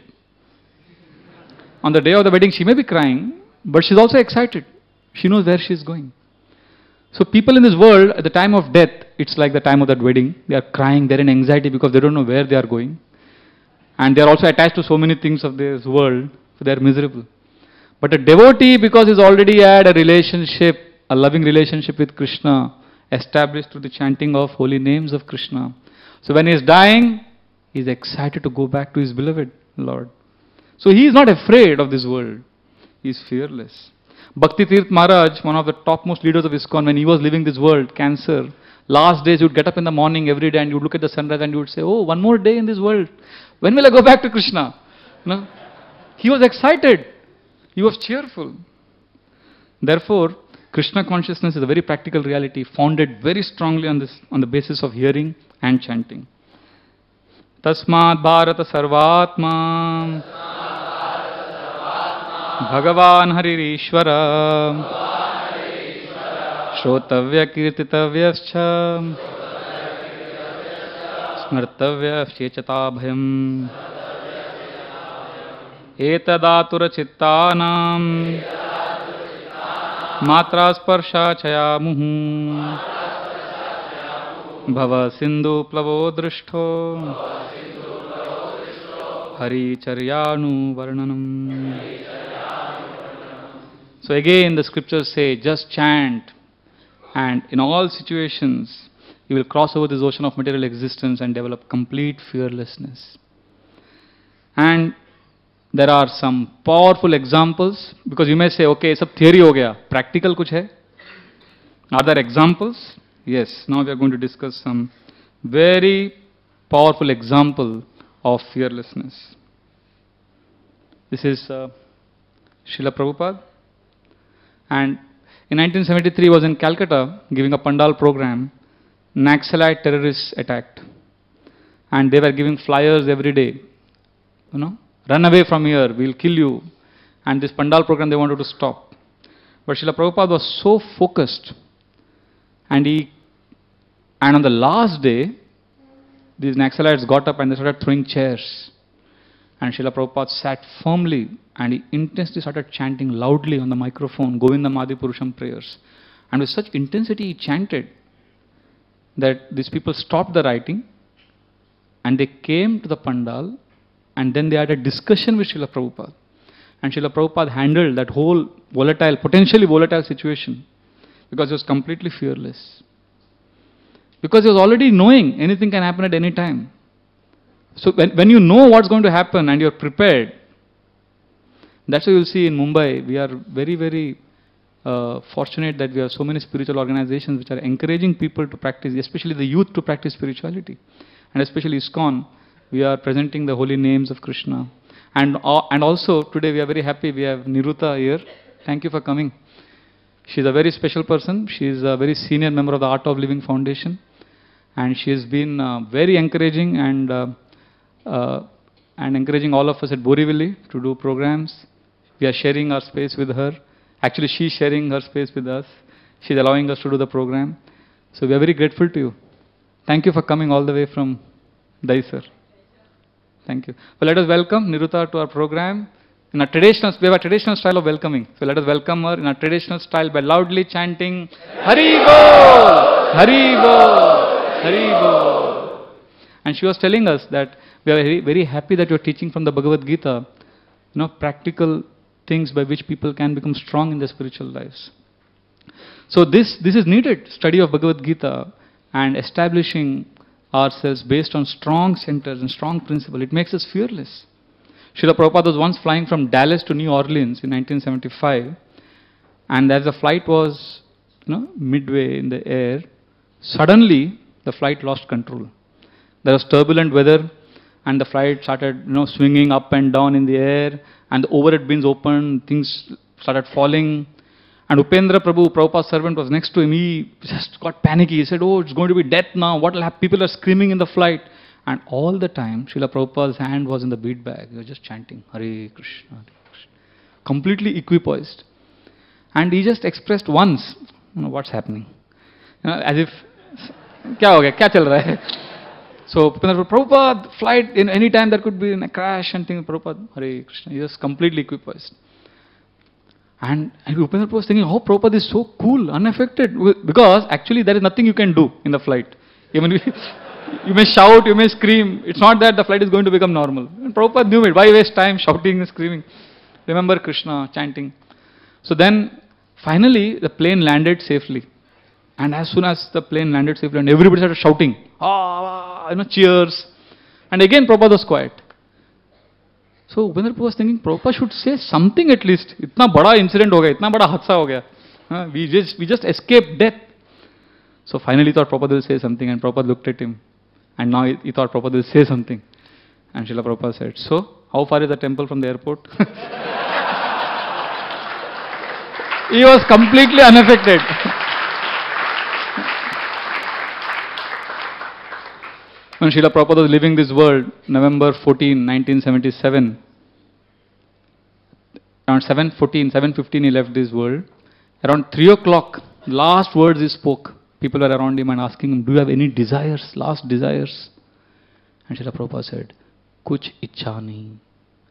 On the day of the wedding, she may be crying, but she's also excited. She knows where she's going. So people in this world, at the time of death, it's like the time of that wedding. They are crying, they're in anxiety because they don't know where they are going. And they are also attached to so many things of this world, so they are miserable. But a devotee, because he's already had a relationship, a loving relationship with Krishna, established through the chanting of holy names of Krishna. So when he is dying, he is excited to go back to his beloved Lord. So he is not afraid of this world. He is fearless. Bhaktivedanta Maharaj, one of the topmost leaders of ISKCON, when he was leaving this world, cancer, last days he would get up in the morning every day and you would look at the sunrise and you would say, oh, one more day in this world. When will I go back to Krishna? He was excited. He was cheerful. Therefore, Krishna consciousness is a very practical reality, founded very strongly on the basis of hearing and chanting. Tasmat Bharata Sarvatma Bhagavan Haririshwara Shrotavya Kirtitavyascha Smartavya Shechatabhayam Etadatura Chittanam Matra Sparsha Chayamuhu Bhava Sindhu Plavo Drishto Hari Charyanu Varnanam. So again the scriptures say, just chant, and in all situations you will cross over this ocean of material existence and develop complete fearlessness. And there are some powerful examples, because you may say, okay, sab theory ho gaya, practical kuch hai? Are there examples? Yes. Now we are going to discuss some very powerful example of fearlessness. This is Srila Prabhupada, and in 1973 he was in Calcutta giving a Pandal program. Naxalite terrorists attacked, and they were giving flyers every day, run away from here, we'll kill you. And this Pandal program they wanted to stop. But Srila Prabhupada was so focused, and on the last day, these Naxalites got up and they started throwing chairs. And Srila Prabhupada sat firmly and he intensely started chanting loudly on the microphone, Govindam Adi Purusham prayers. And with such intensity he chanted that these people stopped the writing and they came to the Pandal, and then they had a discussion with Srila Prabhupada. And Srila Prabhupada handled that whole potentially volatile situation because he was completely fearless. Because he was already knowing anything can happen at any time. So when you know what's going to happen and you're prepared, that's why you'll see in Mumbai, we are very, very fortunate that we have so many spiritual organizations which are encouraging people to practice, especially the youth to practice spirituality. And especially ISKCON, we are presenting the holy names of Krishna. And also today we are very happy, we have Niruta here. Thank you for coming. She's a very special person. She is a very senior member of the Art of Living Foundation. And she has been very encouraging and encouraging all of us at Borivali to do programs. We are sharing our space with her. Actually, she is sharing her space with us. She is allowing us to do the program. So we are very grateful to you. Thank you for coming all the way from Daisar. Thank you. Well, let us welcome Niruta to our program. We have a traditional style of welcoming. So let us welcome her in a traditional style by loudly chanting, Hari Bol! Hari Bol! Hari Bol! And she was telling us that we are very, very happy that you are teaching from the Bhagavad Gita, practical things by which people can become strong in their spiritual lives. So this is needed, study of Bhagavad Gita and establishing ourselves based on strong centers and strong principles. It makes us fearless. Srila Prabhupada was once flying from Dallas to New Orleans in 1975, and as the flight was midway in the air, suddenly the flight lost control. There was turbulent weather and the flight started swinging up and down in the air, and the overhead bins opened, things started falling. And Upendra Prabhu, Prabhupada's servant, was next to him. He just got panicky. He said, oh, it's going to be death now. What will happen? People are screaming in the flight. And all the time, Srila Prabhupada's hand was in the bead bag. He was just chanting, Hare Krishna, Hare Krishna. Completely equipoised. And he just expressed once, what's happening. As if, kya ho gaya, kya chal raha hai? So, Prabhupada, flight, in any time there could be a crash and things. Prabhupada, Hare Krishna. He was completely equipoised. And Upendra Prabhu was thinking, oh, Prabhupada is so cool, unaffected. Because actually there is nothing you can do in the flight. Even you may shout, you may scream. It's not that the flight is going to become normal. And Prabhupada knew it. Why waste time shouting and screaming? Remember Krishna, chanting. So then, finally, the plane landed safely. And as soon as the plane landed safely, and everybody started shouting, cheers. And again, Prabhupada was quiet. So Upendra Prabhu was thinking, Prabhupada should say something at least. Itna bada incident ho gaya, itna bada hadsa ho gaya. We just escaped death. So finally he thought Prabhupada will say something, and Prabhupada looked at him. And now he thought Prabhupada will say something. And Srila Prabhupada said, so, how far is the temple from the airport? He was completely unaffected. When Srila Prabhupada was leaving this world, November 14, 1977, around 7:15 he left this world. Around 3 o'clock, last words he spoke. People were around him and asking him, do you have any desires, last desires? And Srila Prabhupada said, Kuch ichha nahi,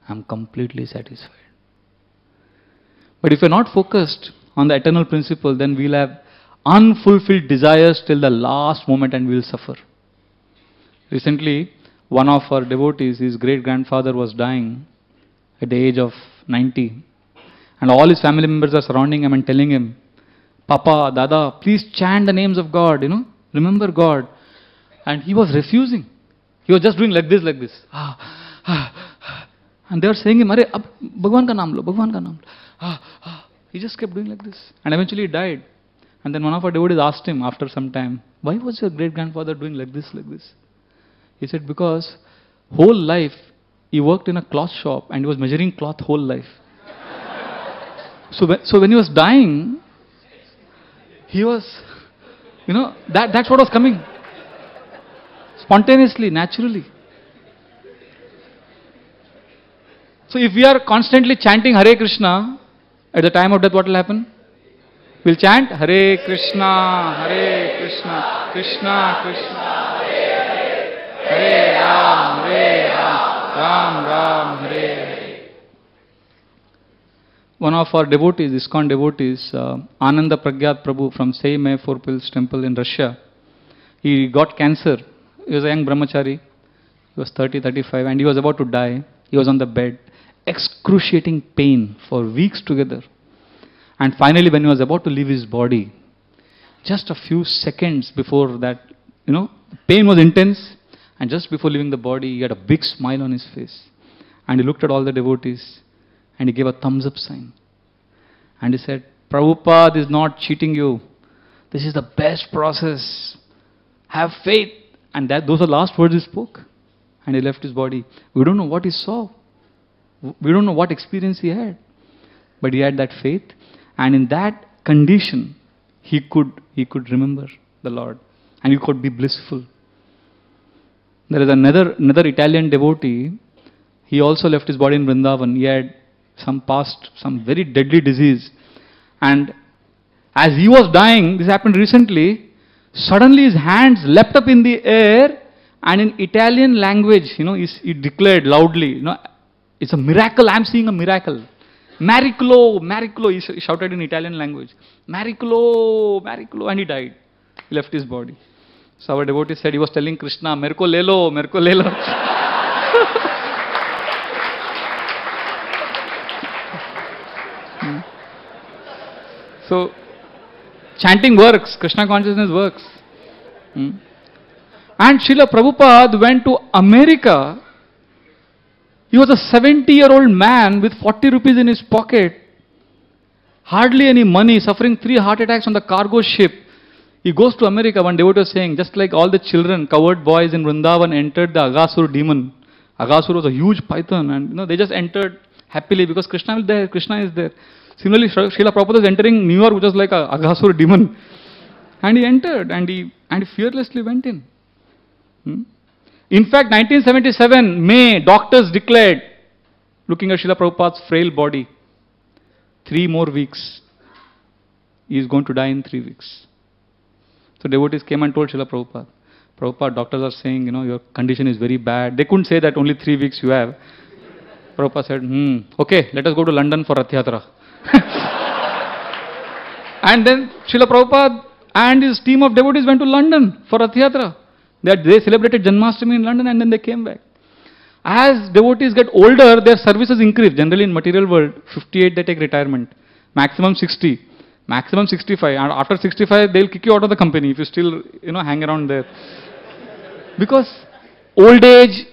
I am completely satisfied. But if we are not focused on the eternal principle, then we will have unfulfilled desires till the last moment and we will suffer. Recently, one of our devotees, his great-grandfather was dying at the age of 90. And all his family members are surrounding him and telling him, Papa, Dada, please chant the names of God, remember God. And he was refusing. He was just doing like this. And they were saying him, Arey, ab Bhagwan ka naam lo, Bhagwan ka naam lo. He just kept doing like this. And eventually he died. And then one of our devotees asked him after some time, why was your great-grandfather doing like this, like this? He said, because whole life he worked in a cloth shop and he was measuring cloth whole life. So when he was dying, he was, that's what was coming. Spontaneously, naturally. So if we are constantly chanting Hare Krishna, at the time of death what will happen? We'll chant Hare Krishna, Hare Krishna, Krishna Krishna, Hare Ram, Ram Ram, Hare Hare. One of our devotees, ISKCON devotees, Ananda Pragyat Prabhu from Sei Four Pills Temple in Russia, he got cancer. He was a young brahmachari. He was 30, 35 and he was about to die. He was on the bed. Excruciating pain for weeks together. And finally when he was about to leave his body, just a few seconds before that, the pain was intense, and just before leaving the body, he had a big smile on his face. And he looked at all the devotees and he gave a thumbs up sign. And he said, Prabhupada is not cheating you. This is the best process. Have faith. And those are the last words he spoke. And he left his body. We don't know what he saw. We don't know what experience he had. But he had that faith. And in that condition, he could remember the Lord. And he could be blissful. There is another Italian devotee. He also left his body in Vrindavan. He had some very deadly disease. And as he was dying, this happened recently, suddenly his hands leapt up in the air and in Italian language, he declared loudly, it's a miracle, I am seeing a miracle. Maricolo, Maricolo, he shouted in Italian language. Maricolo, Maricolo, and he died. He left his body. So our devotee said, he was telling Krishna, Merko lelo, Merko lelo. So, chanting works, Krishna consciousness works. And Srila Prabhupada went to America. He was a 70-year-old man with 40 rupees in his pocket, hardly any money, suffering 3 heart attacks on the cargo ship. He goes to America. One devotee was saying, just like all the children, coward boys in Vrindavan entered the Aghasur demon. Aghasur was a huge python, and they just entered happily because Krishna is there. Krishna is there. Similarly, Srila Prabhupada is entering New York, which was like a Aghasur demon. And he entered and he fearlessly went in. In fact, 1977, May, doctors declared, looking at Srila Prabhupada's frail body, 3 more weeks. He is going to die in 3 weeks. So devotees came and told Srila Prabhupada, Prabhupada, doctors are saying, your condition is very bad. They couldn't say that only 3 weeks you have. Prabhupada said, okay, let us go to London for Rath Yatra. And then Srila Prabhupada and his team of devotees went to London for Rath Yatra. They celebrated Janmashtami in London and then they came back. As devotees get older, their services increase. Generally in material world, 58 they take retirement. Maximum 60. Maximum 65. And after 65, they'll kick you out of the company if you still, hang around there. Because old age,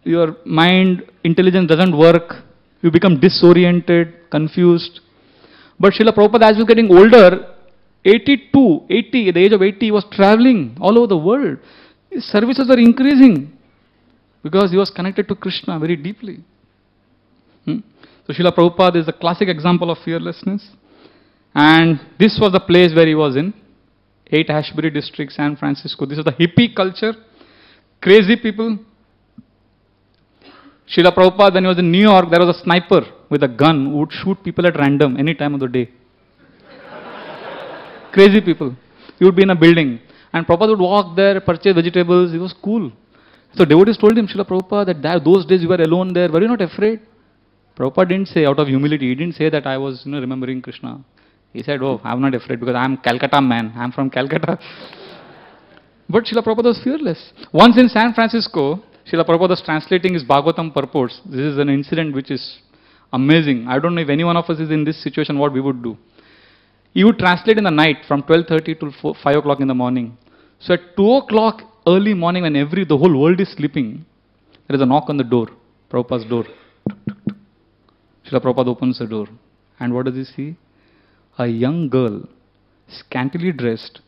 your mind, intelligence doesn't work. You become disoriented, confused. But Srila Prabhupada, as he was getting older, 80, at the age of 80, he was traveling all over the world. His services were increasing because he was connected to Krishna very deeply. So Srila Prabhupada is a classic example of fearlessness. And this was the place where he was in, 8 Ashbury District, San Francisco. This is the hippie culture, crazy people. Srila Prabhupada, when he was in New York, there was a sniper with a gun who would shoot people at random any time of the day. Crazy people. He would be in a building and Prabhupada would walk there, purchase vegetables. It was cool. So devotees told him, Srila Prabhupada, that those days you were alone there. Were you not afraid? Prabhupada didn't say out of humility. He didn't say that I was remembering Krishna. He said, oh, I'm not afraid because I'm Calcutta man. I'm from Calcutta. But Srila Prabhupada was fearless. Once in San Francisco, Srila Prabhupada was translating his Bhagavatam purports. This is an incident which is amazing. I don't know if any one of us is in this situation, what we would do. He would translate in the night from 12:30 to 5 o'clock in the morning. So at 2 o'clock early morning when the whole world is sleeping, there is a knock on the door, Prabhupada's door. Srila Prabhupada opens the door. And what does he see? A young girl scantily dressed.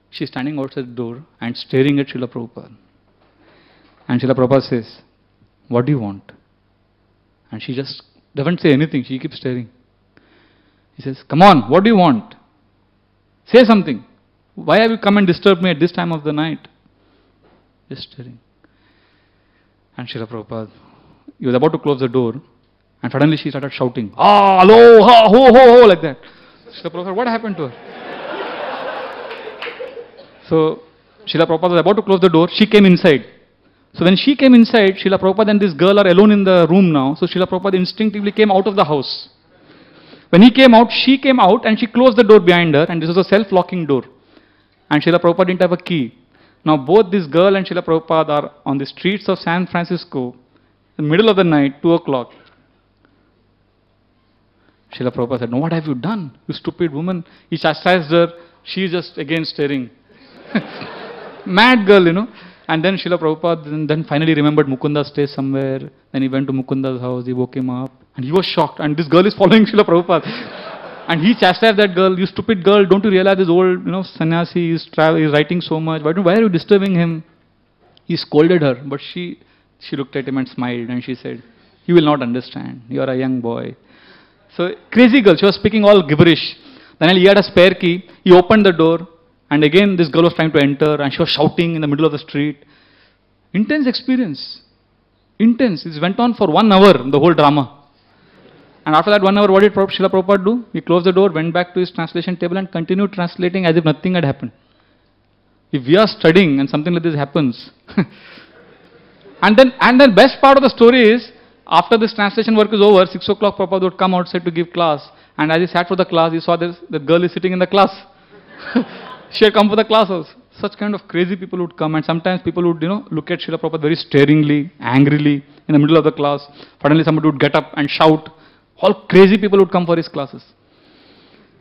She's standing outside the door and staring at Srila Prabhupada. And Srila Prabhupada says, "What do you want?" And she just doesn't say anything. She keeps staring. He says, "Come on, what do you want? Say something. Why have you come and disturbed me at this time of the night?" Just staring. And Srila Prabhupada, he was about to close the door, and suddenly she started shouting, "Ah, hello, ha, ho, ho, ho," like that. Srila Prabhupada, what happened to her? So, Srila Prabhupada was about to close the door. She came inside. So when she came inside, Srila Prabhupada and this girl are alone in the room now. So Srila Prabhupada instinctively came out of the house. When he came out, she came out and she closed the door behind her, and this was a self-locking door. And Srila Prabhupada didn't have a key. Now both this girl and Srila Prabhupada are on the streets of San Francisco, in the middle of the night, 2 o'clock. Srila Prabhupada said, "No, what have you done, you stupid woman?" He chastised her. She just again staring. Mad girl, you know. And then Srila Prabhupada then finally remembered Mukunda stays somewhere. Then he went to Mukunda's house, he woke him up. And he was shocked. And this girl is following Srila Prabhupada. And he chastised that girl, "You stupid girl, don't you realize this old, sannyasi is writing so much. Why are you disturbing him?" He scolded her. But she looked at him and smiled. And she said, "You will not understand. You are a young boy." So crazy girl, she was speaking all gibberish. Then he had a spare key. He opened the door. And again this girl was trying to enter and she was shouting in the middle of the street. Intense experience. Intense. It went on for 1 hour, the whole drama. And after that 1 hour, what did Srila Prabhupada do? He closed the door, went back to his translation table and continued translating as if nothing had happened. If we are studying and something like this happens. and then best part of the story is, after this translation work is over, 6 o'clock Prabhupada would come outside to give class. And as he sat for the class, he saw the girl is sitting in the class. She had come for the class also. Such kind of crazy people would come, and sometimes people would, look at Srila Prabhupada very staringly, angrily, in the middle of the class. Suddenly somebody would get up and shout. All crazy people would come for his classes.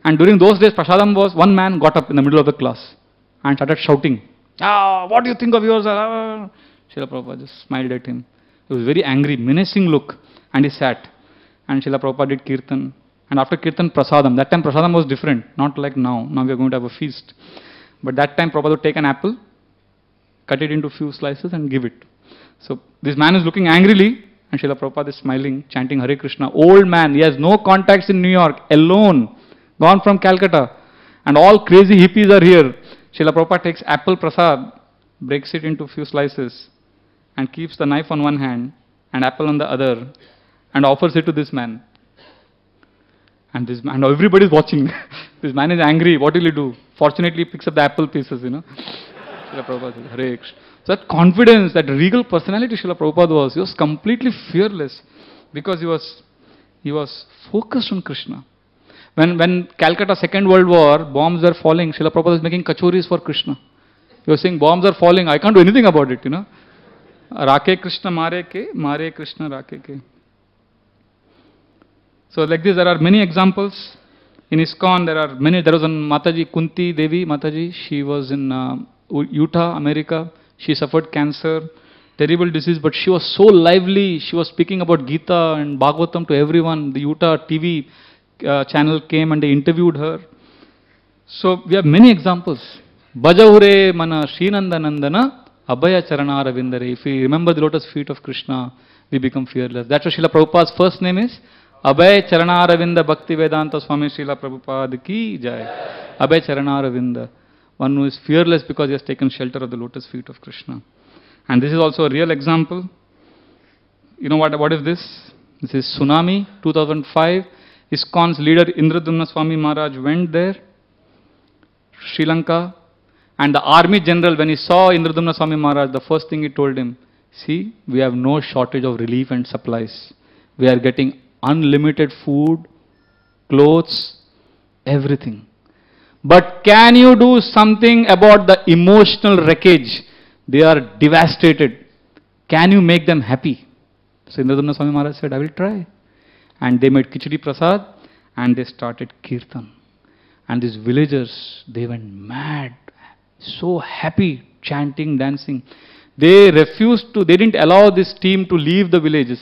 And during those days, prasadam was, one man got up in the middle of the class and started shouting, "What do you think of yours?" Srila Prabhupada just smiled at him. It was very angry, menacing look, and he sat. And Srila Prabhupada did kirtan. And after kirtan, prasadam. That time prasadam was different, not like now. Now we are going to have a feast. But that time Prabhupada would take an apple, cut it into few slices and give it. So this man is looking angrily and Srila Prabhupada is smiling, chanting Hare Krishna. Old man, he has no contacts in New York, alone, gone from Calcutta. And all crazy hippies are here. Srila Prabhupada takes apple prasad, breaks it into few slices and keeps the knife on one hand and apple on the other and offers it to this man. And everybody is watching. This man is angry. What will he do? Fortunately, he picks up the apple pieces, Srila Prabhupada says, Hare Krishna. So that confidence, that regal personality Srila Prabhupada he was completely fearless because he was focused on Krishna. When Calcutta Second World War, bombs were falling, Srila Prabhupada was making kachoris for Krishna. He was saying, bombs are falling, I can't do anything about it, Rake Krishna mare Krishna rake ke. So like this, there are many examples. In ISKCON, there was one Mataji, Kunti Devi Mataji. She was in Utah, America. She suffered cancer, terrible disease, but she was so lively. She was speaking about Gita and Bhagavatam to everyone. The Utah TV channel came and they interviewed her. So we have many examples. Bajahure mana Srinanda Nandana Abhaya Charanara Vindare. If we remember the lotus feet of Krishna, we become fearless. That's what Srila Prabhupada's first name is. Abhay Charanaravinda Bhaktivedanta Swami Srila Prabhupada ki jai. Abhay Charanaravinda. One who is fearless because he has taken shelter of the lotus feet of Krishna. And this is also a real example. You know what is this? This is tsunami, 2005. ISKCON's leader Indradumna Swami Maharaj went there, Sri Lanka. And the army general, when he saw Indradumna Swami Maharaj, the first thing he told him, "See, we have no shortage of relief and supplies. We are getting unlimited food, clothes, everything. But can you do something about the emotional wreckage? They are devastated. Can you make them happy?" So Indradumna Swami Maharaj said, "I will try." And they made Khichdi Prasad and they started Kirtan. And these villagers, they went mad, so happy, chanting, dancing. They didn't allow this team to leave the villages.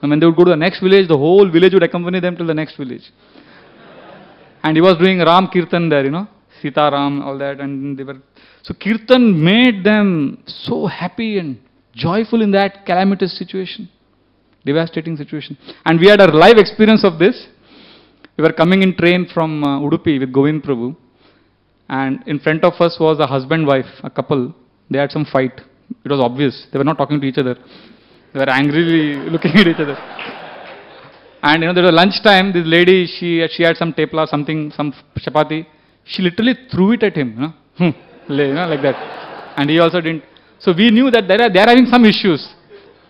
And when they would go to the next village, the whole village would accompany them to the next village. And he was doing Ram Kirtan there, Sita Ram, all that, and they were... So Kirtan made them so happy and joyful in that calamitous situation, devastating situation. And we had a live experience of this. We were coming in train from Udupi with Govind Prabhu, and in front of us was a husband-wife, a couple. They had some fight. It was obvious. They were not talking to each other. They were angrily looking at each other. And there was lunchtime, this lady, she had some tepla, something, some chapati. She literally threw it at him, like that. And he also didn't. So we knew that they are having some issues.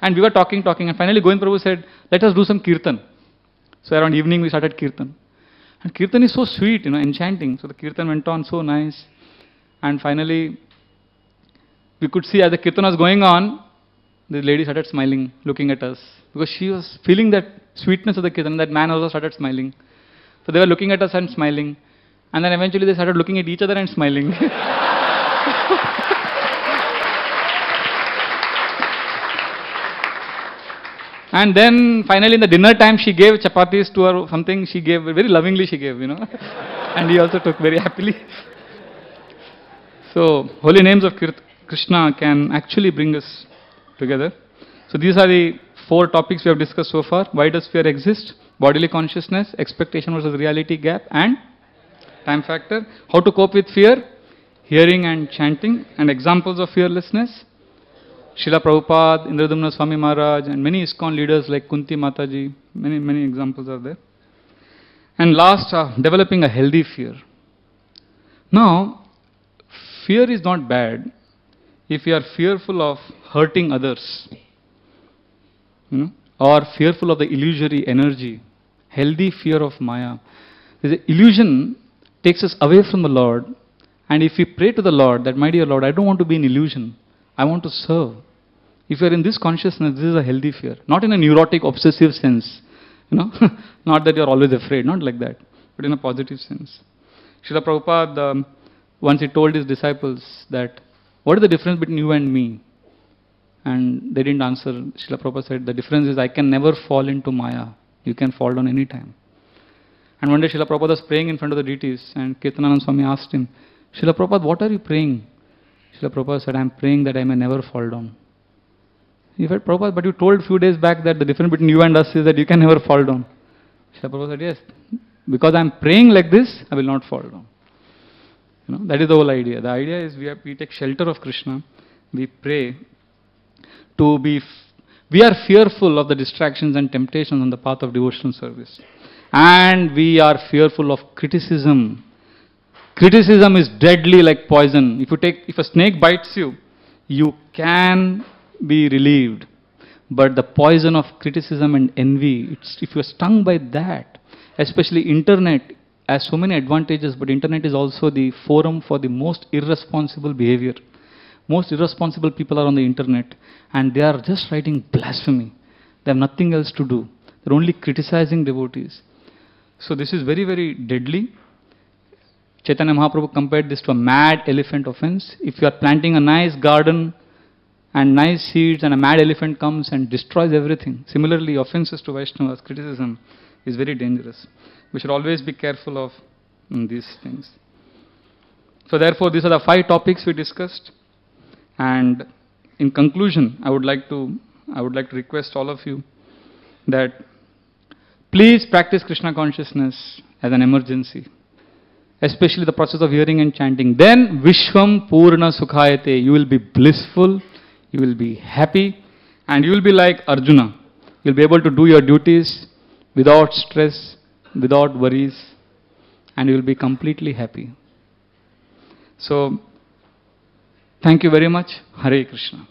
And we were talking, and finally Govind Prabhu said, let us do some kirtan. So around evening we started kirtan. And kirtan is so sweet, enchanting. So the kirtan went on so nice. And finally, we could see as the kirtan was going on, the lady started smiling, looking at us. Because she was feeling that sweetness of the kirtan. That man also started smiling. So they were looking at us and smiling. And then eventually they started looking at each other and smiling. And then finally in the dinner time she gave chapatis to her, something she gave, very lovingly she gave, And he also took very happily. So holy names of Krishna can actually bring us together. So these are the 4 topics we have discussed so far. Why does fear exist? Bodily consciousness, expectation versus reality gap, and time factor. How to cope with fear? Hearing and chanting, and examples of fearlessness. Srila Prabhupada, Indradumna Swami Maharaj, and many ISKCON leaders like Kunti Mataji, many examples are there. And last, developing a healthy fear. Now, fear is not bad if you are fearful of hurting others, or fearful of the illusory energy. Healthy fear of Maya. The illusion takes us away from the Lord, and if we pray to the Lord that, my dear Lord, I don't want to be in illusion, I want to serve. If you are in this consciousness, this is a healthy fear. Not in a neurotic, obsessive sense. Not that you are always afraid, not like that, but in a positive sense. Srila Prabhupada, once he told his disciples that, what is the difference between you and me? And they didn't answer. Srila Prabhupada said, the difference is I can never fall into Maya. You can fall down any time. And one day Srila Prabhupada was praying in front of the deities, and Kirtananand Swami asked him, Srila Prabhupada, what are you praying? Srila Prabhupada said, I am praying that I may never fall down. He said, Prabhupada, but you told a few days back that the difference between you and us is that you can never fall down. Srila Prabhupada said, yes, because I am praying like this, I will not fall down. That is the whole idea. The idea is we take shelter of Krishna, we pray to be, we are fearful of the distractions and temptations on the path of devotional service. And we are fearful of criticism. Criticism is deadly like poison. If a snake bites you, you can be relieved. But the poison of criticism and envy, if you are stung by that, especially internet, has so many advantages, but internet is also the forum for the most irresponsible behavior. Most irresponsible people are on the internet, and they are just writing blasphemy. They have nothing else to do. They are only criticizing devotees. So this is very, very deadly. Chaitanya Mahaprabhu compared this to a mad elephant offense. If you are planting a nice garden and nice seeds and a mad elephant comes and destroys everything. Similarly, offenses to Vaishnavas, criticism is very dangerous. We should always be careful of these things. So therefore, these are the 5 topics we discussed. And in conclusion, I would like to request all of you that please practice Krishna consciousness as an emergency. Especially the process of hearing and chanting. Then Vishwam Purna Sukhayate. You will be blissful, you will be happy, and you will be like Arjuna. You will be able to do your duties without stress, without worries, and you will be completely happy. So, thank you very much. Hare Krishna.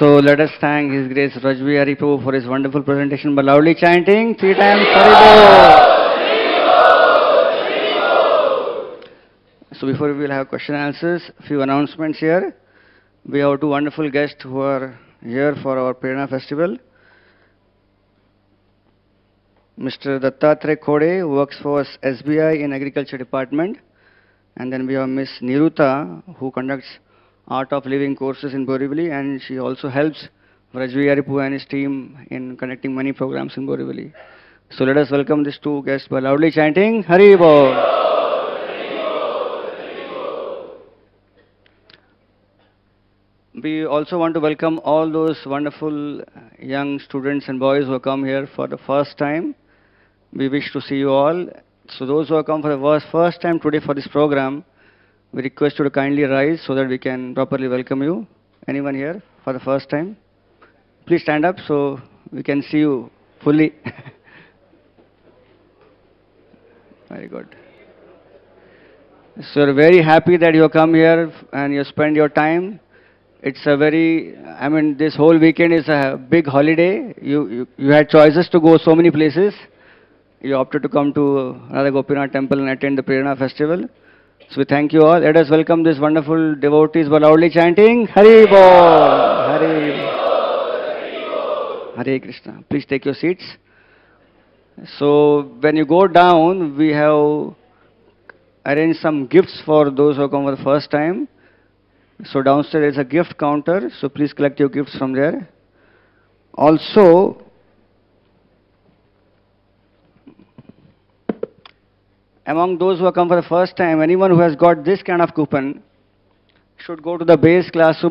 So let us thank His Grace Vraj Vihari Prabhu for his wonderful presentation by loudly chanting 3 times Hare Krishna. So before we will have question and answers, few announcements here. We have 2 wonderful guests who are here for our Prerana festival. Mr. Dattatreya Khode, who works for SBI in Agriculture Department. And then we have Miss Niruta, who conducts Art of Living courses in Borivali, and she also helps Vraj Vihari Prabhu and his team in conducting many programs in Borivali. So let us welcome these 2 guests by loudly chanting Hari Bol. We also want to welcome all those wonderful young students and boys who have come here for the first time. We wish to see you all. So those who have come for the first time today for this program, we request you to kindly rise so that we can properly welcome you. Anyone here for the first time? Please stand up so we can see you fully. Very good. So we're very happy that you have come here and you spend your time. It's a very, this whole weekend is a big holiday. You had choices to go so many places. You opted to come to Radha Gopinath temple and attend the Prerana festival. So we thank you all. Let us welcome these wonderful devotees by loudly chanting Hari Bol, Hari Bol, Hare Krishna. Please take your seats. So when you go down, we have arranged some gifts for those who come for the first time. So downstairs there is a gift counter. So please collect your gifts from there. Also, among those who have come for the first time, anyone who has got this kind of coupon should go to the base classroom.